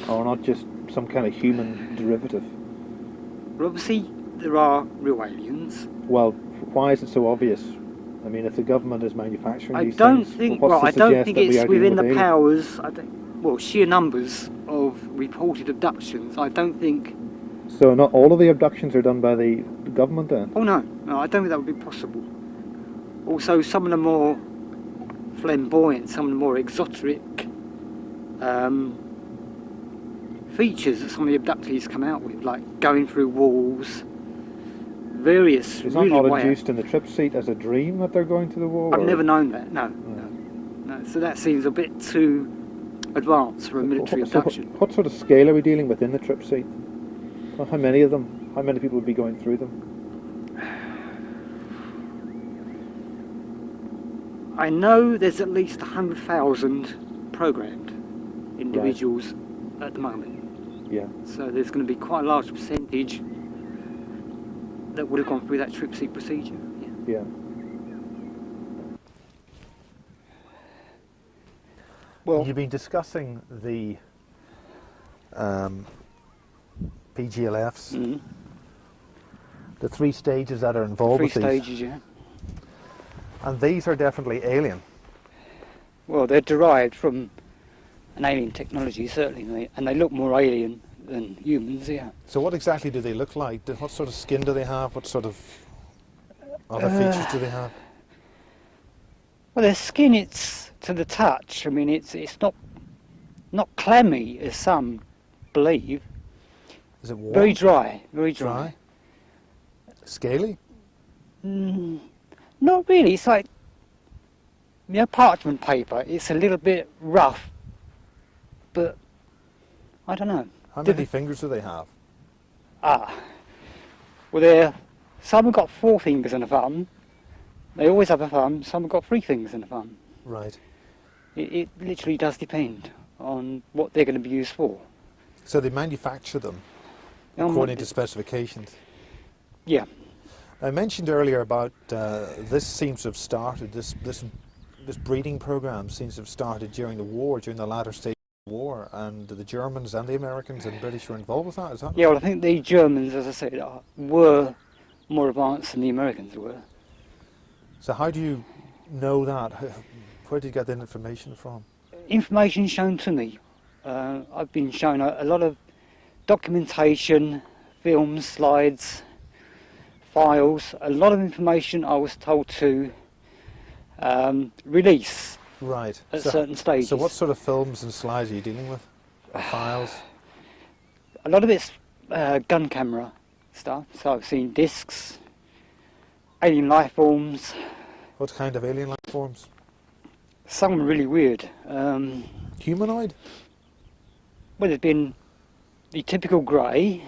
or not just some kind of human derivative? Well, obviously, there are real aliens. Well, why is it so obvious? I mean, if the government is manufacturing I these don't things, think. what's Well, to I don't suggest think that we it's are dealing within with the aliens? powers. Well, sheer numbers of reported abductions. I don't think. So not all of the abductions are done by the government then? Oh no, no, I don't think that would be possible. Also, some of the more flamboyant, some of the more exotic features that some of the abductees come out with, like going through walls, various Is that really not way induced in the trip seat as a dream that they're going to the wall? I've or- never known that. No. So that seems a bit too advanced for a military abduction. What sort of scale are we dealing with in the trip seat? Well, how many of them? How many people would be going through them? I know there's at least 100,000 programmed individuals at the moment. Yeah. So there's going to be quite a large percentage that would have gone through that trip seat procedure. Yeah. Well, You've been discussing the PGLFs, mhm. the 3 stages that are involved 3 with these, stages, yeah. and these are definitely alien. Well, they're derived from an alien technology, certainly, and they look more alien than humans, yeah. So what exactly do they look like? What sort of skin do they have? What sort of other features do they have? Well, their skin, it's to the touch. I mean, it's not clammy as some believe. Is it warm? Very dry, very dry. Dry? Scaly? Not really. It's like, you know, parchment paper. It's a little bit rough, but I don't know. How many fingers do they have? Well, some have got 4 fingers and a thumb. They always have a thumb. Some have got 3 fingers and a thumb. Right. It literally does depend on what they're going to be used for. So they manufacture them according to specifications. Yeah. I mentioned earlier about this seems to have started, this breeding program seems to have started during the war, during the latter stage of the war, and the Germans and the Americans and British were involved with that, is that? Yeah, well, I think the Germans, as I said, were more advanced than the Americans were. So how do you know that? Where did you get that information from? Information shown to me. I've been shown a lot of documentation, films, slides, files, a lot of information I was told to release Right. at certain stages. So what sort of films and slides are you dealing with? Or files? A lot of it's gun camera stuff, so I've seen discs, alien life forms. What kind of alien life forms? Some really weird. Humanoid? Well, there's been the typical grey,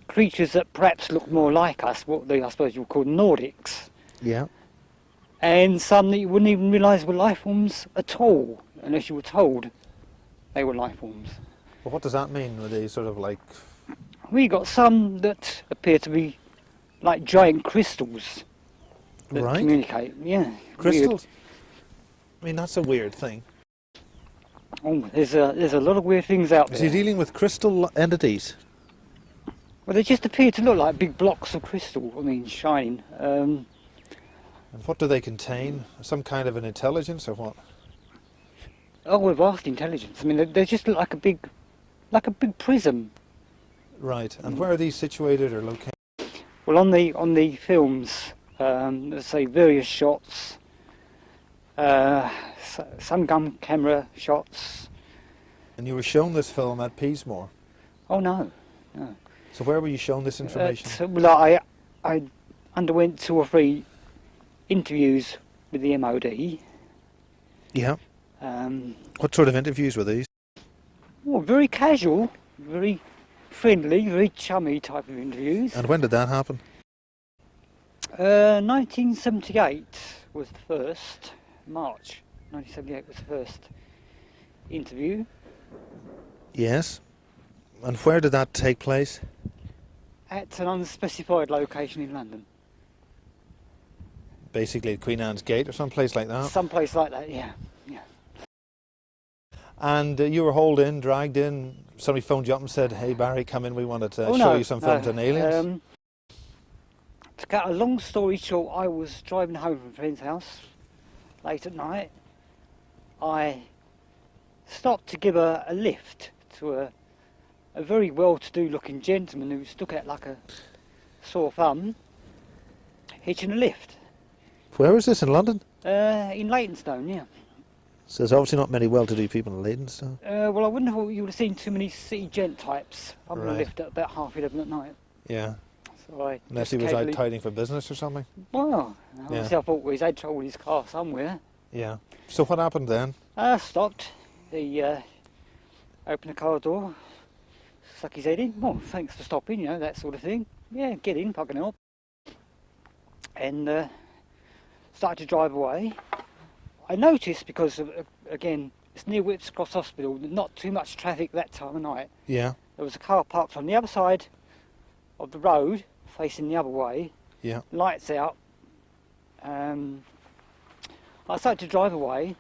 creatures that perhaps look more like us, what they, I suppose you would call Nordics, Yeah. and some that you wouldn't even realise were life forms at all, unless you were told they were life forms. Well, what does that mean? Are they sort of like... We got some that appear to be like giant crystals that Right. communicate. Yeah, Crystals? I mean, that's a weird thing. weird. Oh, there's a lot of weird things out Is there. he dealing with crystal entities? Well, they just appear to look like big blocks of crystal. I mean, shining. And what do they contain? Some kind of an intelligence or what? Oh, a vast intelligence. I mean, they just look like a big prism. Right. And where are these situated or located? Well, on the films, let's say various shots, some gun camera shots. And you were shown this film at Peasmore. Oh no. So where were you shown this information? Well, I underwent 2 or 3 interviews with the MOD. Yeah. What sort of interviews were these? Well, very casual, very friendly, very chummy type of interviews. And when did that happen? 1978 was the first. March 1978 was the first interview. Yes. And where did that take place? At an unspecified location in London. Basically at Queen Anne's Gate or some place like that? Someplace like that, yeah. And you were hauled in, dragged in. Somebody phoned you up and said, "Hey Barry, come in. We wanted to show you some films on aliens." To cut a long story short, I was driving home from a friend's house late at night. I stopped to give a lift to a very well-to-do looking gentleman who stuck out like a sore thumb, hitching a lift. Where was this, in London? In Leytonstone, yeah. So there's obviously not many well-to-do people in Leytonstone. Well, I wouldn't have thought you would have seen too many city gent types on the Right. lift at about 11:30 at night. Yeah. So I Unless just he was out casually- tiding for business or something. Well, Yeah. I thought well, he's had trouble with his car somewhere. Yeah. So what happened then? Stopped. He opened the car door, stuck his head in. Well, thanks for stopping, you know, that sort of thing. Yeah, get in, I can help. And started to drive away. I noticed, because, again, it's near Whipps Cross Hospital, not too much traffic that time of night. Yeah. There was a car parked on the other side of the road, facing the other way, Yeah. lights out. I started to drive away.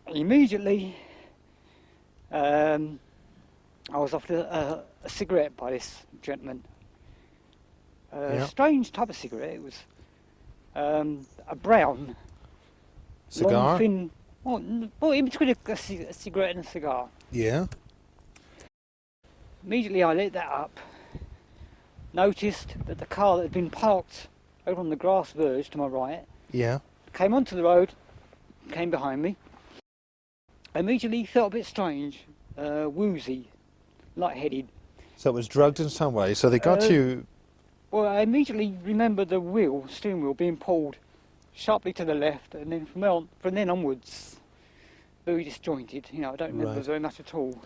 Immediately, I was offered a cigarette by this gentleman. Yeah. Strange type of cigarette. It was a brown, Cigar? long, thin, well, in between a cigarette and a cigar. Yeah. Immediately I lit that up, noticed that the car that had been parked over on the grass verge to my right Yeah. came onto the road, came behind me. I immediately felt a bit strange, woozy, lightheaded. So it was drugged in some way. So they got you. Well, I immediately remembered the steering wheel being pulled sharply to the left, and then from then onwards, very disjointed. You know, I don't remember Right. very much at all.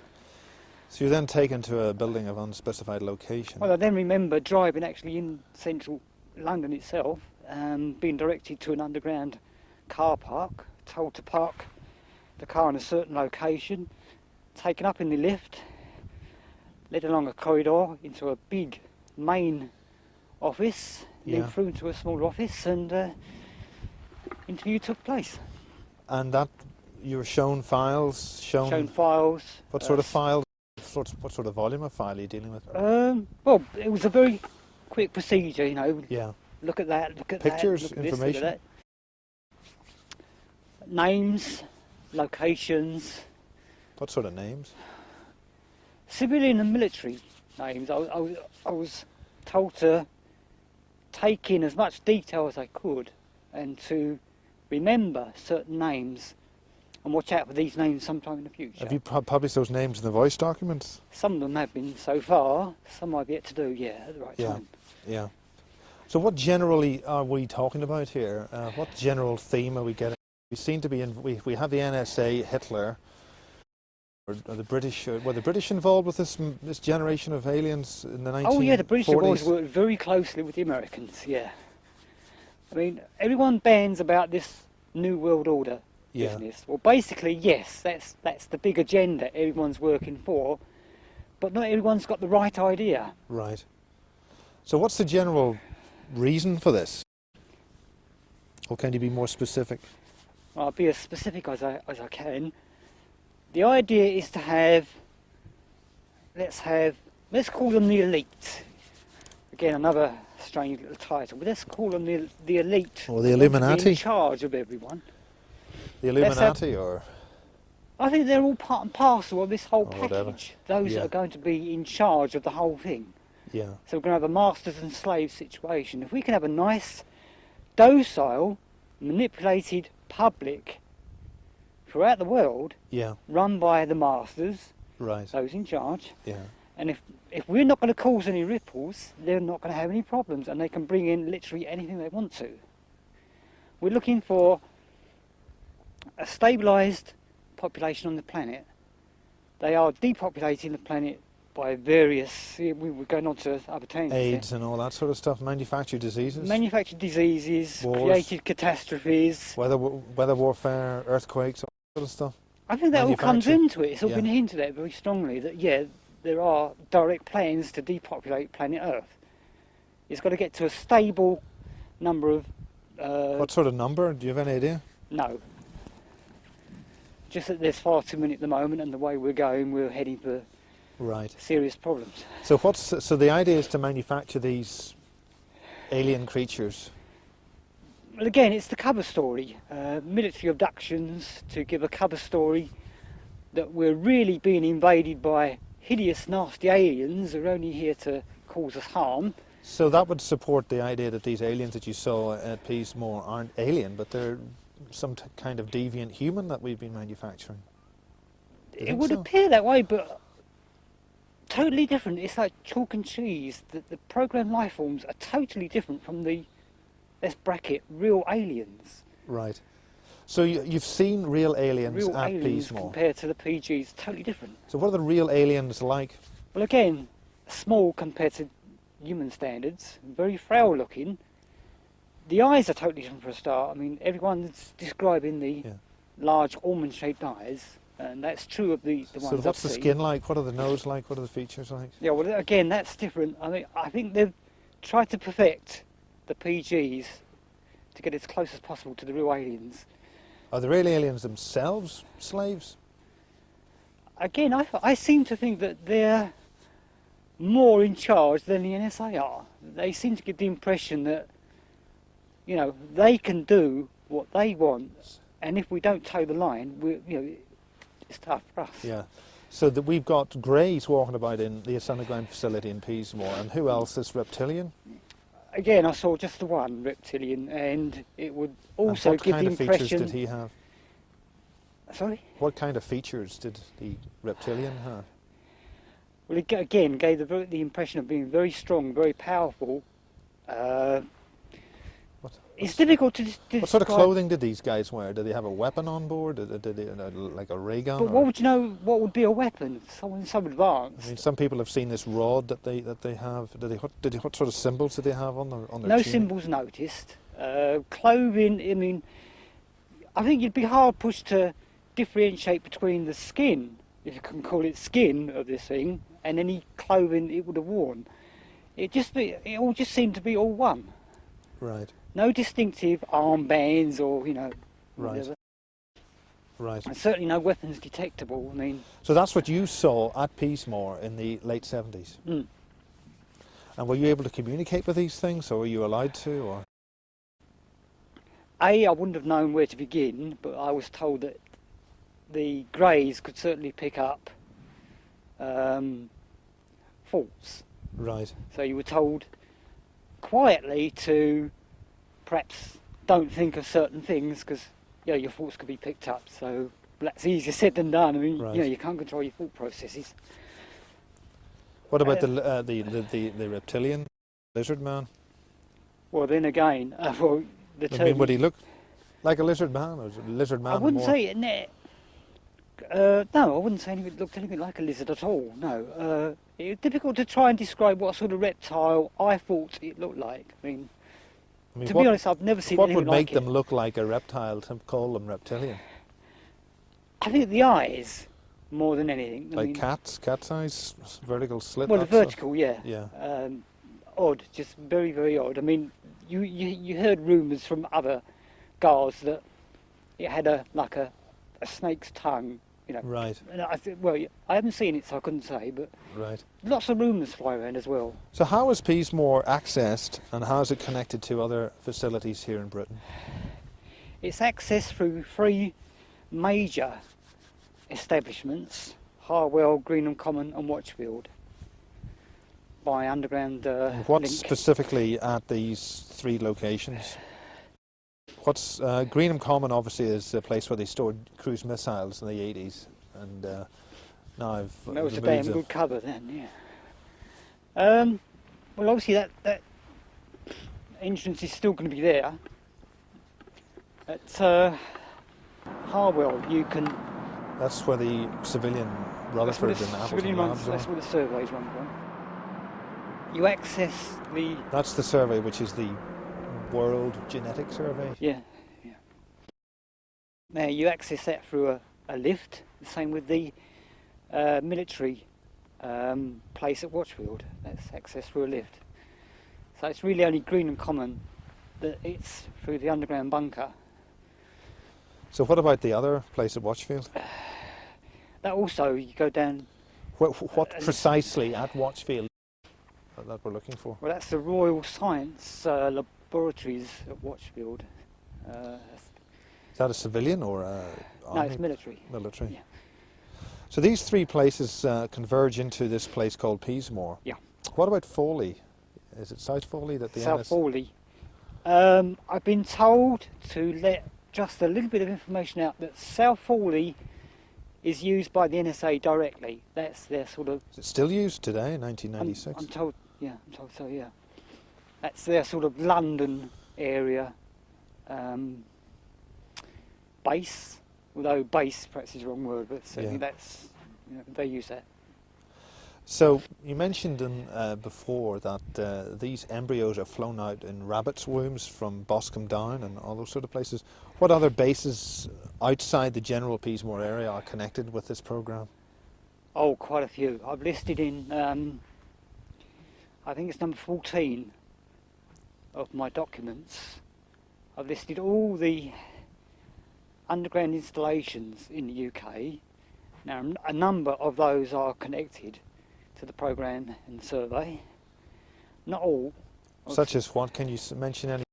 So you're then taken to a building of unspecified location. Well, I then remember driving actually in central London itself, being directed to an underground car park, told to park the car in a certain location, taken up in the lift, led along a corridor into a big main office, Yeah. then through into a small office, and interview took place. And that you were shown files, Shown files. what sort of files? What sort of volume of file are you dealing with? Well, it was a very quick procedure, you know. Yeah. Look at that, look at Pictures, that, look at this, information? look at that. Names, locations, What sort of names? civilian and military names. I was told to take in as much detail as I could and to remember certain names and watch out for these names sometime in the future. Have you published those names in the voice documents? Some of them have been so far, some I've yet to do, yeah, at the right Yeah. time. Yeah. So what generally are we talking about here? What general theme are we getting? We seem to be in. We have the NSA, Hitler, or the British. Were the British involved with this generation of aliens in the 1940s? Oh yeah, the British have always worked very closely with the Americans, yeah. I mean, everyone bands about this New World Order Yeah. business. Well, basically, yes, that's the big agenda everyone's working for, but not everyone's got the right idea. Right. So what's the general reason for this? Or can you be more specific? I'll be as specific as I can. The idea is to have, let's call them the elite. Again, another strange little title, but let's call them the elite. Or the want to be Illuminati? in charge of everyone. The Let's have- Illuminati, or I think they're all part and parcel of this whole Or whatever. package. Those Yeah. that are going to be in charge of the whole thing. yeah, So we're going to have a masters and slaves situation. If we can have a nice, docile, manipulated public throughout the world, yeah, run by the masters, right, those in charge, yeah, and if we're not going to cause any ripples, they're not going to have any problems, and they can bring in literally anything they want to. We're looking for a stabilised population on the planet. They are depopulating the planet by various, we were going on to other tangents here. AIDS and all that sort of stuff, manufactured diseases, Manufactured diseases, Wars. created catastrophes. weather warfare, earthquakes, all that sort of stuff. I think that all comes Manufactured. into it. It's all Yeah. been hinted at very strongly that, yeah, there are direct plans to depopulate planet Earth. It's got to get to a stable number of... What sort of number? Do you have any idea? No. just that there's far too many at the moment, and the way we're going, we're heading for Right. serious problems. So so the idea is to manufacture these alien creatures. Well, again, it's the cover story. Military abductions, to give a cover story that we're really being invaded by hideous, nasty aliens who are only here to cause us harm. So that would support the idea that these aliens that you saw at Peasmore aren't alien, but they're some kind of deviant human that we've been manufacturing. Do you It think would so? appear that way, but totally different. It's like chalk and cheese. The programmed life forms are totally different from the, let's bracket, real aliens. Right. So you've seen real aliens Real at aliens Peasmore. compared to the PGs, totally different. So what are the real aliens like? Well, again, small compared to human standards, very frail looking. The eyes are totally different for a start. I mean, everyone's describing the Yeah. large almond-shaped eyes, and that's true of the ones So what's I've the seen. skin like? What are the nose like? What are the features like? Yeah, well, again, that's different. I mean, I think they've tried to perfect the PGs to get as close as possible to the real aliens. Are the real aliens themselves slaves? Again, I seem to think that they're more in charge than the NSA are. They seem to get the impression that, you know, they can do what they want, and if we don't toe the line, it's tough for us. Yeah. So that we've got greys walking about in the underground facility in Peasmore, and who else is reptilian? Again, I saw just the one reptilian, and it would also And what give kind the of features impression. did he have? Sorry. What kind of features did the reptilian have? Well, it again gave the impression of being very strong, very powerful. It's difficult to describe. What sort of clothing did these guys wear? Did they have a weapon on board? Did they like a ray gun? But what would you know? What would be a weapon? Someone so advanced. I mean, some people have seen this rod that they have. What sort of symbols did they have on their No tunic? symbols noticed. Clothing. I mean, I think you'd be hard pushed to differentiate between the skin, if you can call it skin, of this thing, and any clothing it would have worn. It all just seemed to be all one. Right. No distinctive armbands or Right. whatever. Right. And certainly no weapons detectable. I mean, So that's what you saw at Peasmore in the late 70s. mm. And were you able to communicate with these things, or were you allowed to? Or I wouldn't have known where to begin, but I was told that the Greys could certainly pick up faults. right. So you were told quietly to perhaps don't think of certain things because your thoughts could be picked up. So that's easier said than done. I mean, Right. you can't control your thought processes. What about the reptilian lizard man? Well, then again, the I term. mean, would he look like a lizard man, or is it a lizard man? I wouldn't more? say it. No, I wouldn't say it looked anything like a lizard at all. No, it's difficult to try and describe what sort of reptile I thought it looked like. I mean, to be honest, I've never seen What anything would make like them it. look like a reptile to call them reptilian? I think the eyes, more than anything. I Like mean, cat's eyes, vertical slit. well, the that sort of- vertical, yeah. Yeah. Odd, just very, very odd. I mean, you heard rumours from other guards that it had a snake's tongue, Right. And I haven't seen it, so I couldn't say, but Right. lots of rumours fly around as well. So how is Peasmore accessed, and how is it connected to other facilities here in Britain? It's accessed through 3 major establishments: Harwell, Greenham Common and Watchfield, by underground What link. specifically at these 3 locations? What's Greenham Common obviously is a place where they stored cruise missiles in the 80s, and now I've That was a removed damn them. good cover then, yeah. Well, obviously that entrance is still going to be there. At Harwell, you can. That's where the civilian That's where Rutherford and the Appleton civilian runs. labs That's are. where the surveys run from. You access the. That's the survey, which is the World Genetic Survey. Yeah. Now you access that through a lift. The same with the military place at Watchfield. That's accessed through a lift. So it's really only Greenham Common that it's through the underground bunker. So what about the other place at Watchfield? That also, you go down. What precisely at Watchfield that we're looking for? Well, that's the Royal Science Laboratories at Watchfield. Is that a civilian or a No, army? it's military. Military. Yeah. So these three places converge into this place called Peasmore. Yeah. What about Foley? Is it South Foley that the South NS Foley. I've been told to let just a little bit of information out that South Foley is used by the NSA directly. That's their sort of... Is it still used today in 1996? I'm told so, yeah. That's their sort of London area base, although base perhaps is the wrong word, but certainly that's, they use that. So you mentioned before that these embryos are flown out in rabbits' wombs from Boscombe Down and all those sort of places. What other bases outside the general Peasmore area are connected with this program? Oh, quite a few. I've listed in, I think it's number 14 of my documents. I've listed all the underground installations in the UK. Now, a number of those are connected to the programme and survey. Not all. Such as what? Can you mention any?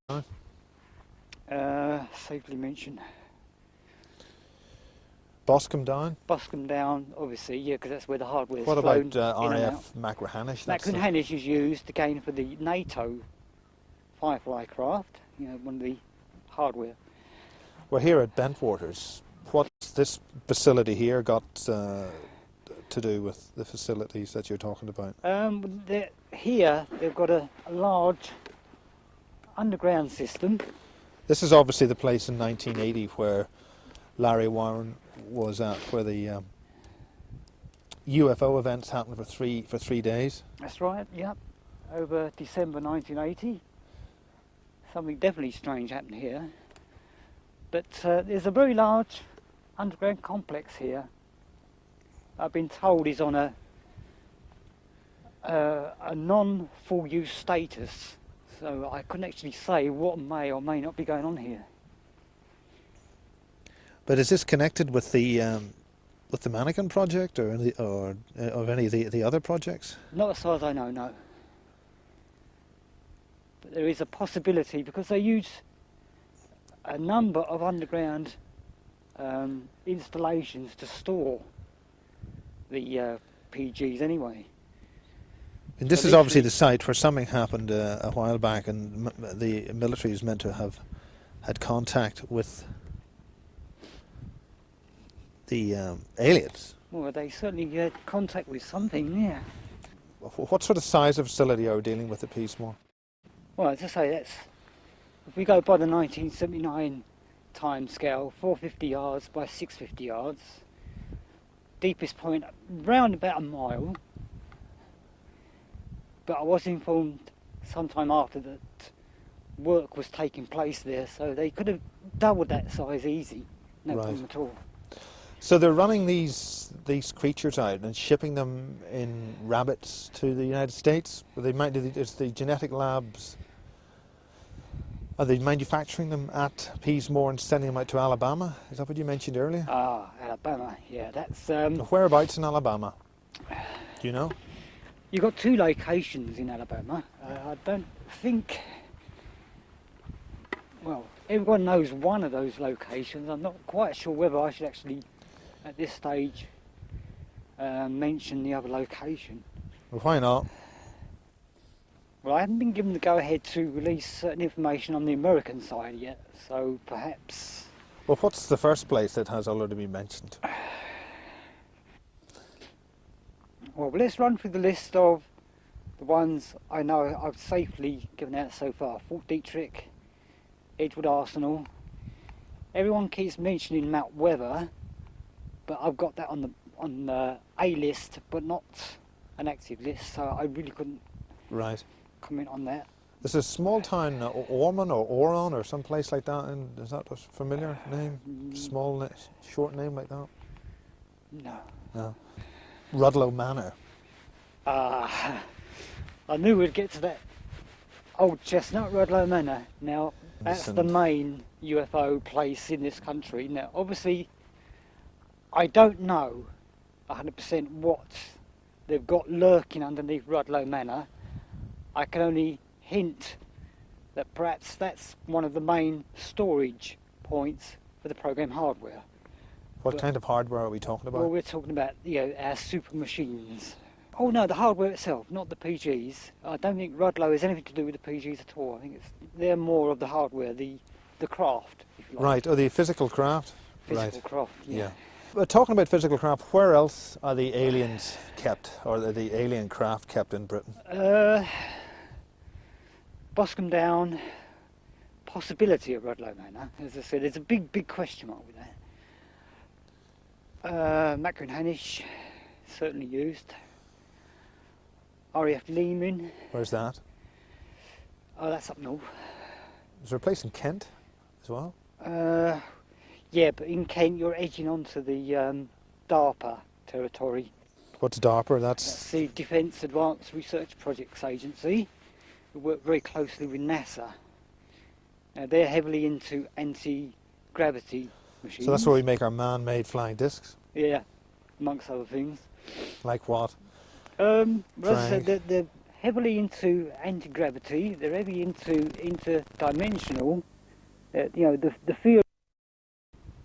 Safely mention. Boscombe Down? Boscombe Down, obviously, yeah, because that's where the hardware is What flown about in and RAF out. Machrihanish? Machrihanish is used again for the NATO Firefly craft, one of the hardware. We're here at Bentwaters. What's this facility here got to do with the facilities that you're talking about? Here they've got a large underground system. This is obviously the place in 1980 where Larry Warren was at, where the UFO events happened for three days. That's right, yep. Over December 1980. Something definitely strange happened here. But there's a very large underground complex here. I've been told is on a non-full use status, so I couldn't actually say what may or may not be going on here. But is this connected with the Mannequin project or any of the other projects? Not as far as I know, no. But there is a possibility because they use a number of underground installations to store the PGs anyway. And this So is obviously literally- the site where something happened a while back, and the military is meant to have had contact with the aliens. Well, they certainly had contact with something, yeah. What sort of size of facility are we dealing with at Peasmore? Well, as I say, if we go by the 1979 time scale, 450 yards by 650 yards, deepest point round about a mile. But I was informed sometime after that work was taking place there, so they could have doubled that size easy, no Right. problem at all. So they're running these creatures out and shipping them in rabbits to the United States. Is the genetic labs? Are they manufacturing them at Peasmore and sending them out to Alabama? Is that what you mentioned earlier? Ah, Alabama, yeah, that's... Whereabouts in Alabama? Do you know? You've got two locations in Alabama. I don't think... Well, everyone knows one of those locations. I'm not quite sure whether I should actually, at this stage, mention the other location. Well, why not? Well, I haven't been given the go-ahead to release certain information on the American side yet, so perhaps... Well, what's the first place that has already been mentioned? Well, let's run through the list of the ones I know I've safely given out so far. Fort Detrick, Edgewood Arsenal. Everyone keeps mentioning Mount Weather, but I've got that on the A list, but not an active list, so I really couldn't Right. comment on that. There's a small town, Ormond or Oron or some place like that. And is that a familiar name? Small, short name like that? No. No. Rudlow Manor. I knew we'd get to that old chestnut, Rudlow Manor. Now, That's the main UFO place in this country. Now, obviously, I don't know 100% what they've got lurking underneath Rudloe Manor. I can only hint that perhaps that's one of the main storage points for the program hardware. What kind of hardware are we talking about? Well, we're talking about, our super machines. Oh no, the hardware itself, not the PGs. I don't think Rudloe has anything to do with the PGs at all. I think they're more of the hardware, the craft, if you like. Right, or the physical craft? Physical craft, yeah. But talking about physical craft, where else are the aliens kept, or the alien craft kept in Britain? Boscombe Down, possibility of Rudloe Manor. As I said, there's a big question mark with that. Macron-Hanish, certainly used. RAF Leman. Where's that? Oh, that's up north. Is there a place in Kent as well? Yeah, but in Kent you're edging onto the DARPA territory. What's DARPA? That's the Defence Advanced Research Projects Agency. We work very closely with NASA. Now they're heavily into anti-gravity machines. So that's where we make our man-made flying discs? Yeah, amongst other things. Like what? Well, as I said, they're heavily into anti-gravity. They're heavily into interdimensional. The field.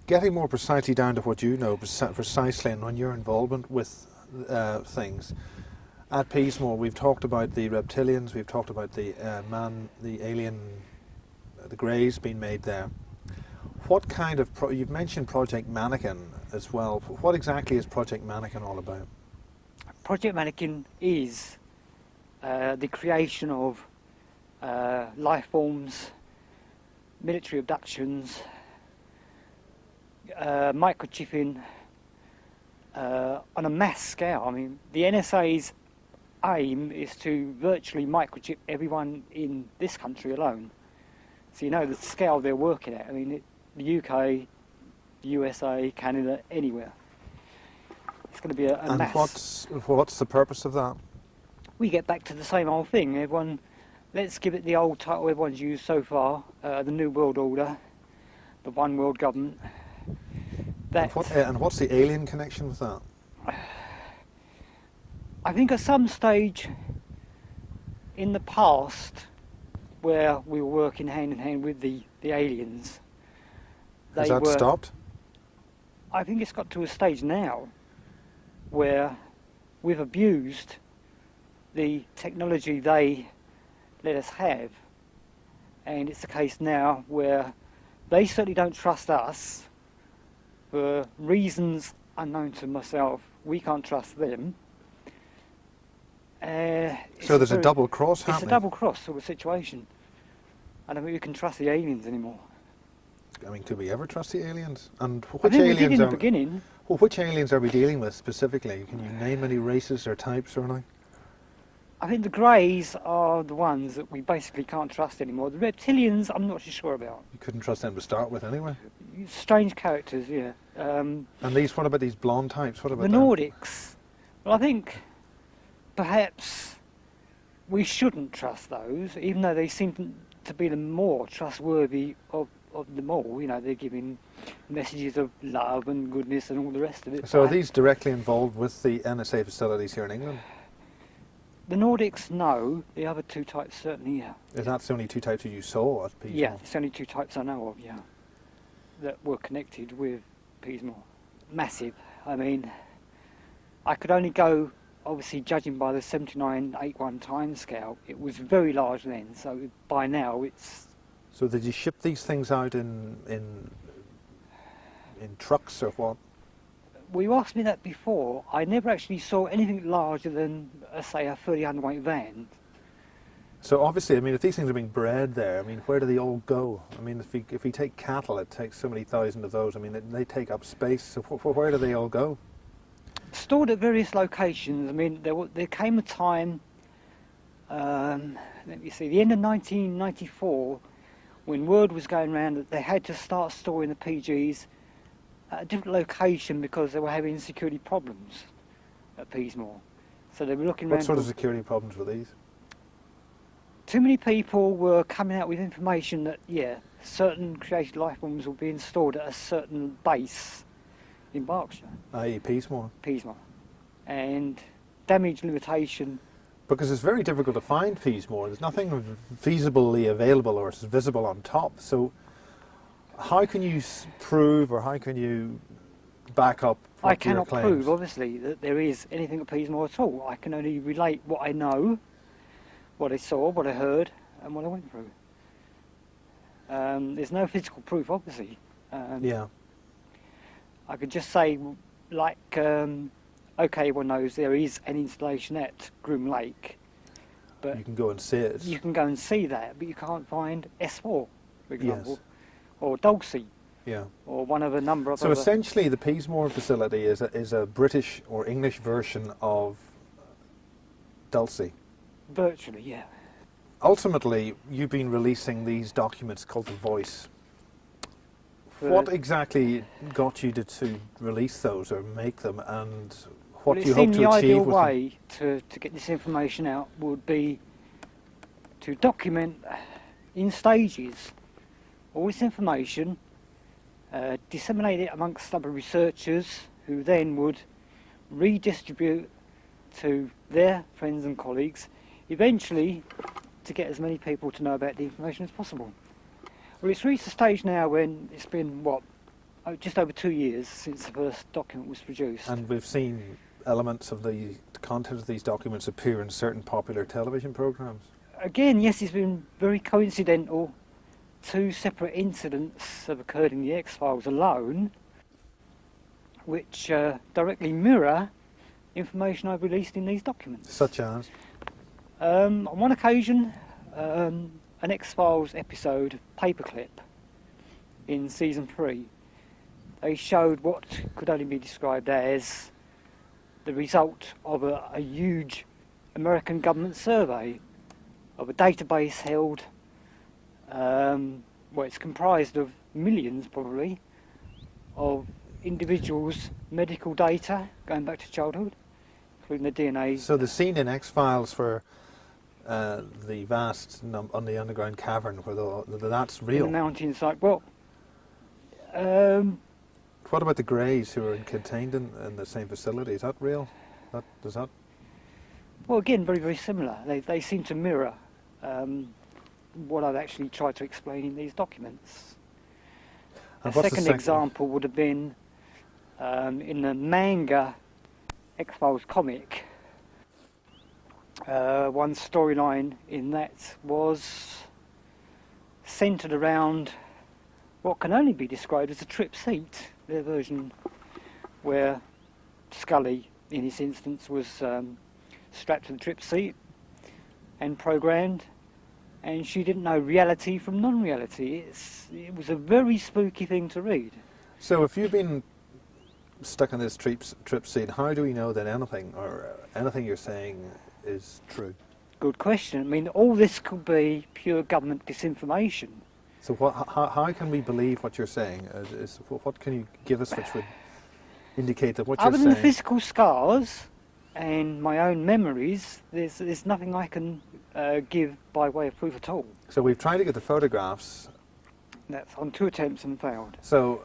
Getting more precisely down to what you know precisely and on your involvement with things. At Peasmore, we've talked about the reptilians. We've talked about the alien, the greys being made there. What kind of you've mentioned Project Mannequin as well. What exactly is Project Mannequin all about? Project Mannequin is the creation of life forms, military abductions, microchipping on a mass scale. I mean, the NSA's aim is to virtually microchip everyone in this country alone. So you know the scale they're working at. I mean, the UK, USA, Canada, anywhere. It's going to be a mass. And what's the purpose of that? We get back to the same old thing. Everyone, let's give it the old title everyone's used so far: the New World Order, the One World Government. And what's the alien connection with that? I think at some stage in the past, where we were working hand in hand with the aliens, Has that stopped? I think it's got to a stage now where we've abused the technology they let us have, and it's a case now where they certainly don't trust us for reasons unknown to myself. We can't trust them. So there's a double cross happening? It's a double cross sort of situation. I don't think we can trust the aliens anymore. I mean, could we ever trust the aliens? And which I think we aliens did in the beginning. Well, which aliens are we dealing with specifically? Can you name any races or types or anything? I think the Greys are the ones that we basically can't trust anymore. The Reptilians, I'm not so sure about. You couldn't trust them to start with anyway? Strange characters, yeah. And what about these blonde types? What about the them? Nordics? Well, I think perhaps we shouldn't trust those, even though they seem to be the more trustworthy of them all. You know, they're giving messages of love and goodness and all the rest of it. So are these directly involved with the NSA facilities here in England? The Nordics, no. The other two types, certainly, yeah. Is that the only two types that you saw at Peasmore? Yeah, it's only two types I know of, yeah, that were connected with Peasmore. Massive. I mean, I could only go, obviously, judging by the 7981 time scale, it was very large then, so by now it's... So did you ship these things out in trucks or what? Well, you asked me that before. I never actually saw anything larger than, say, a 30 hundredweight van. So obviously, I mean, if these things are being bred there, I mean, where do they all go? I mean, if we take cattle, it takes so many thousand of those. I mean, they take up space. So where do they all go? Stored at various locations. I mean, there came a time, let me see, the end of 1994, when word was going around that they had to start storing the PGs at a different location because they were having security problems at Peasmore. So they were looking around. What sort of security problems were these? Too many people were coming out with information that, certain created life forms will be installed at a certain base in Berkshire, i.e. Peasmore. Peasmore, and damage limitation. Because it's very difficult to find Peasmore. There's nothing feasibly available or visible on top. So how can you prove, or how can you back up I what your cannot claims? prove, obviously, that there is anything at Peasmore at all. I can only relate what I know, what I saw, what I heard, and what I went through. There's no physical proof, obviously. Yeah. I could just say, like, okay, everyone knows there is an installation at Groom Lake, but You can go and see it. you can go and see that, but you can't find S4, for example, Yes. or Dulcie, Yeah. or one of a number of So other... essentially, the Peasmore facility is a British or English version of Dulcie. Virtually, yeah. Ultimately, you've been releasing these documents called The Voice. For- What exactly got you to release those or make them, and what Well, do you it hope seemed to the achieve ideal with them? way to get this information out would be to document in stages all this information, disseminate it amongst other researchers who then would redistribute to their friends and colleagues, eventually to get as many people to know about the information as possible. Well, it's reached a stage now when it's been, just over 2 years since the first document was produced. And we've seen elements of the content of these documents appear in certain popular television programs. Again, yes, it's been very coincidental. 2 separate incidents have occurred in the X-Files alone, which directly mirror information I've released in these documents. Such as? On one occasion, an X-Files episode, Paperclip, in season 3, they showed what could only be described as the result of a huge American government survey of a database held, it's comprised of millions probably of individuals' medical data going back to childhood, including the DNA. So the scene in X-Files for the vast on the underground cavern, where that's in real. the mountainside. Well, What about the Greys who are contained in the same facility? Is that real? Does that? well, again, very, very similar. They seem to mirror what I've actually tried to explain in these documents. And A what's the second example would have been in the manga X-Files comic. One storyline in that was centred around what can only be described as a trip seat, their version, where Scully, in this instance, was strapped to the trip seat and programmed, and she didn't know reality from non-reality. It was a very spooky thing to read. So if you've been stuck in this trip seat, how do we know that anything you're saying is true? Good question. I mean, all this could be pure government disinformation. So how can we believe what you're saying? What can you give us which would indicate that what Other you're than the saying? physical scars and my own memories, there's nothing I can give by way of proof at all. So we've tried to get the photographs. That's on 2 attempts and failed. So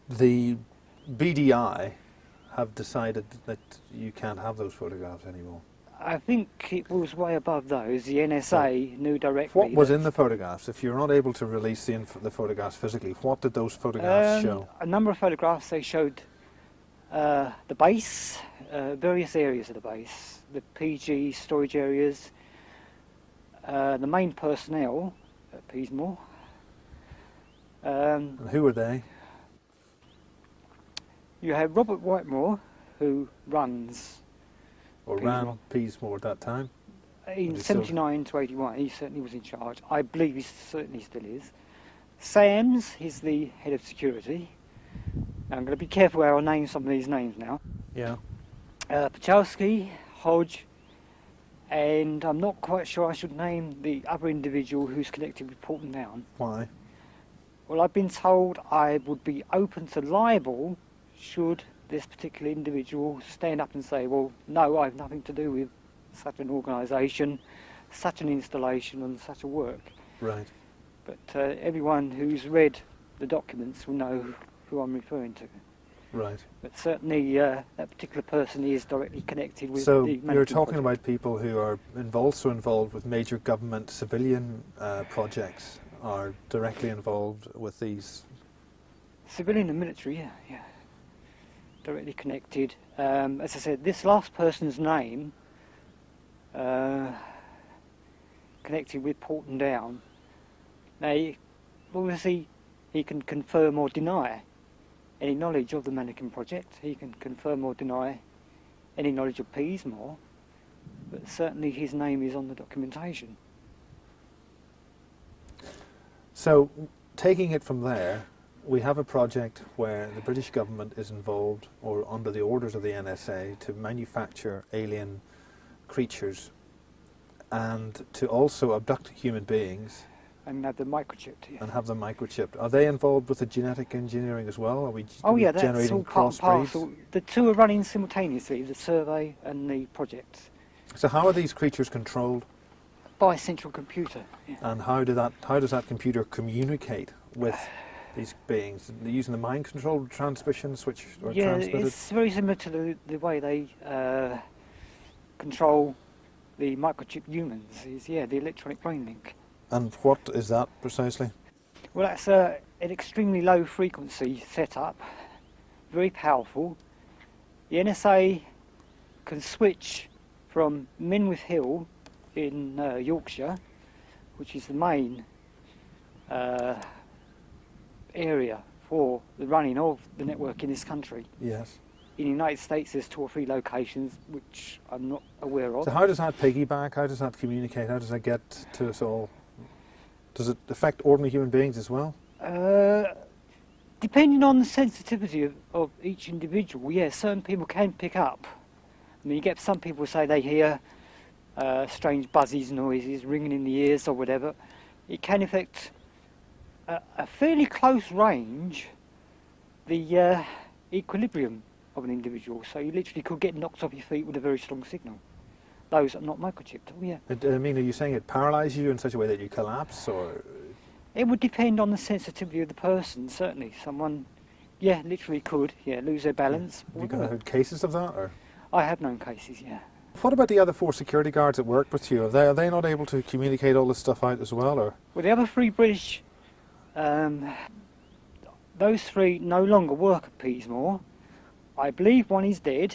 the BDI have decided that you can't have those photographs anymore. I think it was way above those. The NSA knew directly. What was that- in the photographs? If you're not able to release the photographs physically, what did those photographs show? A number of photographs. They showed the base, various areas of the base, the PG storage areas, the main personnel at Peasmore. And who were they? You have Robert Whitemore, who runs Or ran Peasmore at that time? in He's still- 79 to 81. He certainly was in charge. I believe he certainly still is. Sams, he's the head of security. Now, I'm going to be careful how I name some of these names now. Yeah. Pachowski, Hodge, and I'm not quite sure I should name the other individual who's connected with Portland Down. Why? Well, I've been told I would be open to libel should this particular individual stand up and say, well, no, I have nothing to do with such an organisation, such an installation and such a work. Right. but everyone who's read the documents will know who I'm referring to. Right. But certainly that particular person is directly connected with So the you're management talking project. about people who are involved with major government civilian projects, are directly involved with these. Civilian and military, yeah. Directly connected. As I said, this last person's name connected with Porton Down. Now, obviously, he can confirm or deny any knowledge of the Mannequin Project. He can confirm or deny any knowledge of Peasmore, but certainly his name is on the documentation. So, taking it from there, we have a project where the British government is involved, or under the orders of the NSA, to manufacture alien creatures and to also abduct human beings And have the microchipped, yes. and have them microchipped. Are they involved with the genetic engineering as well? Are we Oh yeah, that's generating all part and crossbreeds? parcel. The two are running simultaneously, the survey and the project, So how are these creatures controlled, by a central computer. Yeah. and how does that computer communicate with these beings? They're using the mind-controlled transmissions which are Yeah, transmitted? it's very similar to the way they control the microchip humans. Is the electronic brain link. And what is that precisely? Well, that's an extremely low frequency setup, very powerful. The NSA can switch from Menwith Hill in Yorkshire, which is the main area for the running of the network in this country. Yes. In the United States, there's 2 or 3 locations which I'm not aware of. So how does that piggyback? How does that communicate? How does that get to us all? Does it affect ordinary human beings as well? Depending on the sensitivity of each individual, yes, certain people can pick up. I mean, you get some people say they hear strange buzzies, noises, ringing in the ears or whatever. It can affect a fairly close range the equilibrium of an individual. So you literally could get knocked off your feet with a very strong signal. Those are not microchipped. Oh yeah. I mean, are you saying it paralyses you in such a way that you collapse, or? It would depend on the sensitivity of the person, certainly. Someone, literally could, lose their balance. Have you got heard cases of that, or? I have known cases, yeah. What about the other 4 security guards that work with you? Are they not able to communicate all this stuff out as well, or? Well, the other 3 British, those 3 no longer work at Peasmore. I believe one is dead.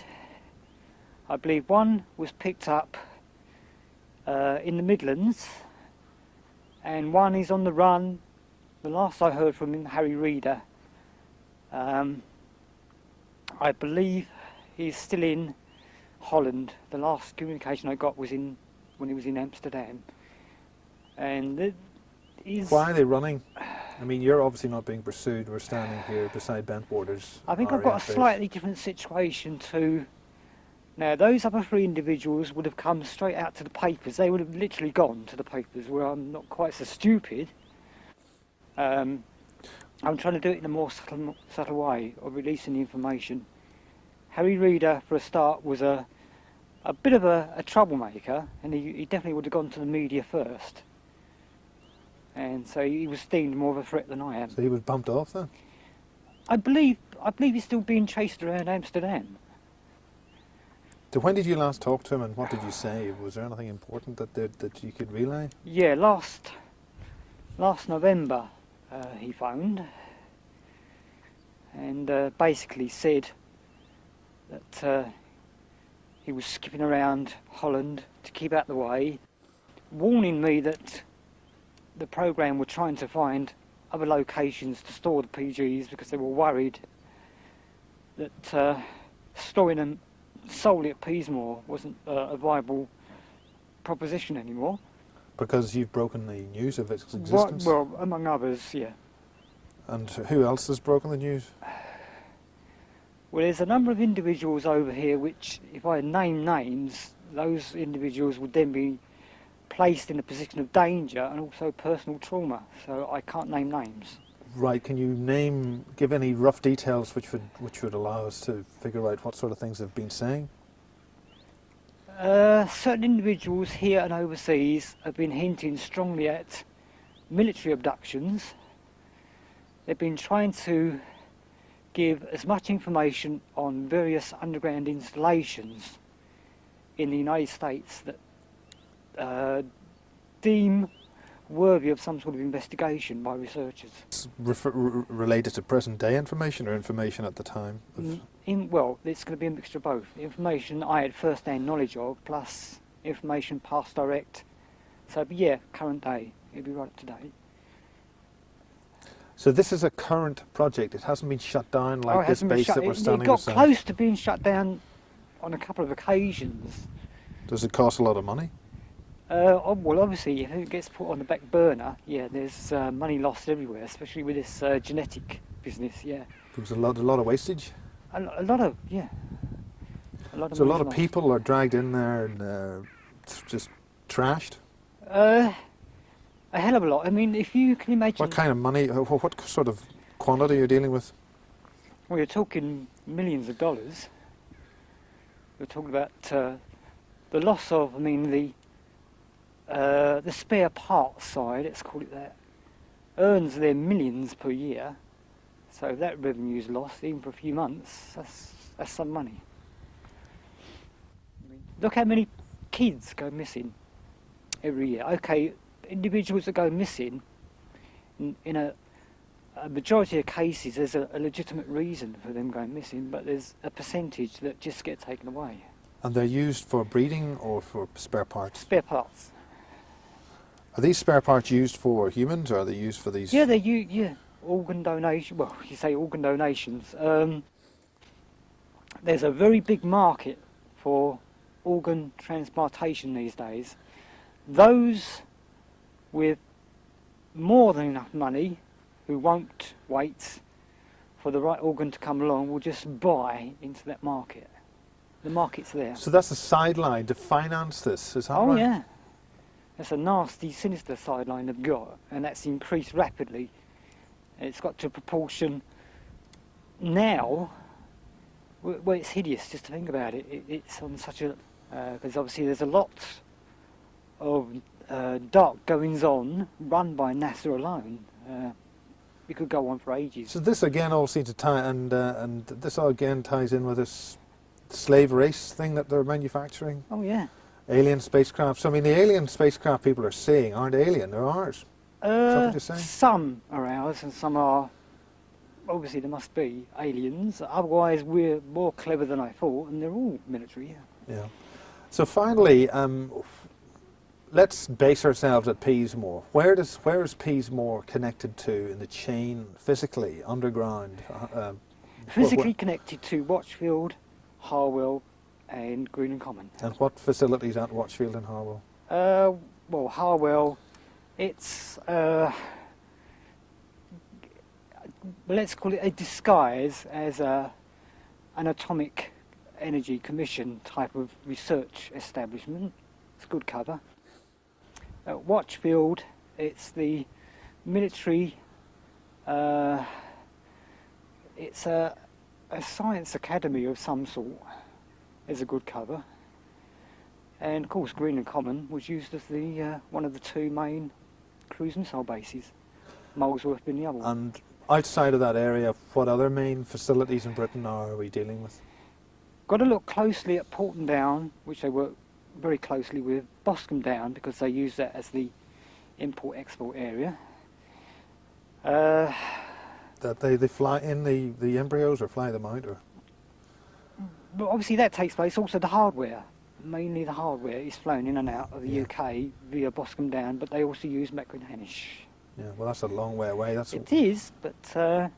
I believe one was picked up in the Midlands, and one is on the run. The last I heard from him, Harry Reader, I believe he's still in Holland. The last communication I got was when he was in Amsterdam. And why are they running? I mean, you're obviously not being pursued. We're standing here beside Bent Borders. I think I've got a slightly different situation too. Now, those other 3 individuals would have come straight out to the papers. They would have literally gone to the papers, where I'm not quite so stupid. I'm trying to do it in a more subtle way of releasing the information. Harry Reader, for a start, was a bit of a troublemaker, and he definitely would have gone to the media first. And so he was deemed more of a threat than I am. So he was bumped off then? I believe he's still being chased around Amsterdam. So when did you last talk to him, and what did you say? Was there anything important that you could relay? Yeah, last November he phoned and basically said that he was skipping around Holland to keep out the way, warning me that the programme were trying to find other locations to store the PGs because they were worried that storing them solely at Peasmore wasn't a viable proposition anymore. Because you've broken the news of its existence? Well, among others, yeah. And who else has broken the news? Well, there's a number of individuals over here which, if I name names, those individuals would then be placed in a position of danger and also personal trauma, so I can't name names. Right, can you give any rough details which would allow us to figure out what sort of things they've been saying? Certain individuals here and overseas have been hinting strongly at military abductions. They've been trying to give as much information on various underground installations in the United States that deem worthy of some sort of investigation by researchers. It's related to present day information or information at the time? Well, it's going to be a mixture of both. Information I had first-hand knowledge of, plus information past direct. So, yeah, current day. It'll be right up to date. So this is a current project. It hasn't been shut down like this base that we're standing beside. It got close to being shut down on a couple of occasions. Does it cost a lot of money? Well, obviously, if it gets put on the back burner, yeah, there's money lost everywhere, especially with this genetic business. Yeah, There's a lot of wastage. A lot of yeah. So a lot of people are dragged in there and just trashed. A hell of a lot. I mean, if you can imagine. What kind of money? What sort of quantity are you dealing with? Well, you're talking millions of dollars. We're talking about the loss of. I mean, the spare parts side, let's call it that, earns their millions per year. So if that revenue's lost, even for a few months, that's some money. I mean, look how many kids go missing every year. Okay, individuals that go missing, in a majority of cases, there's a legitimate reason for them going missing, but there's a percentage that just get taken away. And they're used for breeding or for spare parts? Spare parts. Are these spare parts used for humans, or are they used for these? Yeah, organ donation. Well, you say organ donations. There's a very big market for organ transplantation these days. Those with more than enough money, who won't wait for the right organ to come along, will just buy into that market. The market's there. So that's a sideline to finance this, is that right? Oh yeah. That's a nasty, sinister sideline they've got, and that's increased rapidly. It's got to a proportion now where it's hideous just to think about it. It's on such a... because obviously there's a lot of dark goings-on run by NASA alone. We could go on for ages. So this again all seems to tie, and this all again ties in with this slave race thing that they're manufacturing. Oh yeah. Alien spacecraft. So I mean, the alien spacecraft people are seeing aren't alien; they're ours. Is that what you're saying? Some are ours, and some are. Obviously, there must be aliens. Otherwise, we're more clever than I thought, and they're all military. Yeah. Yeah. So finally, let's base ourselves at Peasmore. Where is Peasmore connected to in the chain physically, underground? Physically connected to Watchfield, Harwell, and Green and Common. And what facilities at Watchfield and Harwell? Well, Harwell, it's let's call it a disguise as an atomic energy commission type of research establishment. It's good cover. At Watchfield, it's the military. It's a science academy of some sort. Is a good cover, and of course Green and Common was used as the one of the two main cruise missile bases, Molesworth being the other one. And outside of that area, what other main facilities in Britain are we dealing with? Got to look closely at Porton Down, which they work very closely with, Boscombe Down, because they use that as the import-export area. That they fly in the embryos or fly them out, or? But obviously that takes place. Also the hardware, mainly the hardware, is flown in and out of the UK via Boscombe Down, but they also use Machrihanish. Yeah, well that's a long way away. It is, but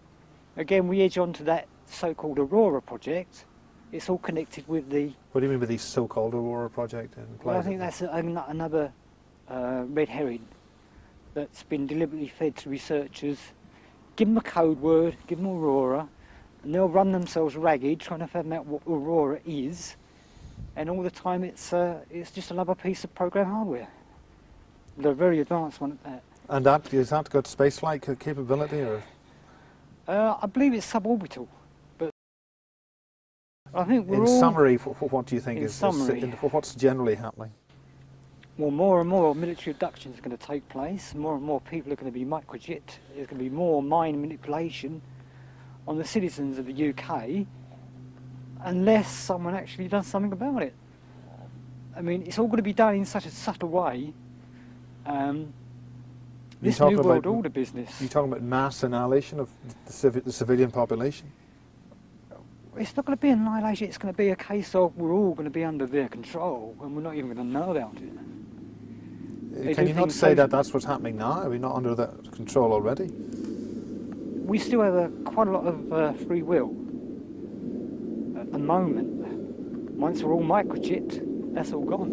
again we edge on to that so-called Aurora project. It's all connected with the... What do you mean by the so-called Aurora project? Well, I think that's another red herring that's been deliberately fed to researchers. Give them a code word, give them Aurora, and they'll run themselves ragged trying to find out what Aurora is, and all the time it's just another piece of program hardware. They're a very advanced one at that. And has that got spaceflight capability, or? I believe it's suborbital, but I think we're in summary, what do you think is summary, what's generally happening? Well, more and more military abductions are going to take place. More and more people are going to be microchipped. There's going to be more mind manipulation on the citizens of the UK unless someone actually does something about it. I mean, it's all going to be done in such a subtle way. This New World Order business. You're talking about mass annihilation of the civilian population? It's not going to be annihilation, it's going to be a case of we're all going to be under their control and we're not even going to know about it. Can you not say that that's what's happening now? Are we not under that control already? We still have quite a lot of free will at the moment. Once we're all microchipped, that's all gone.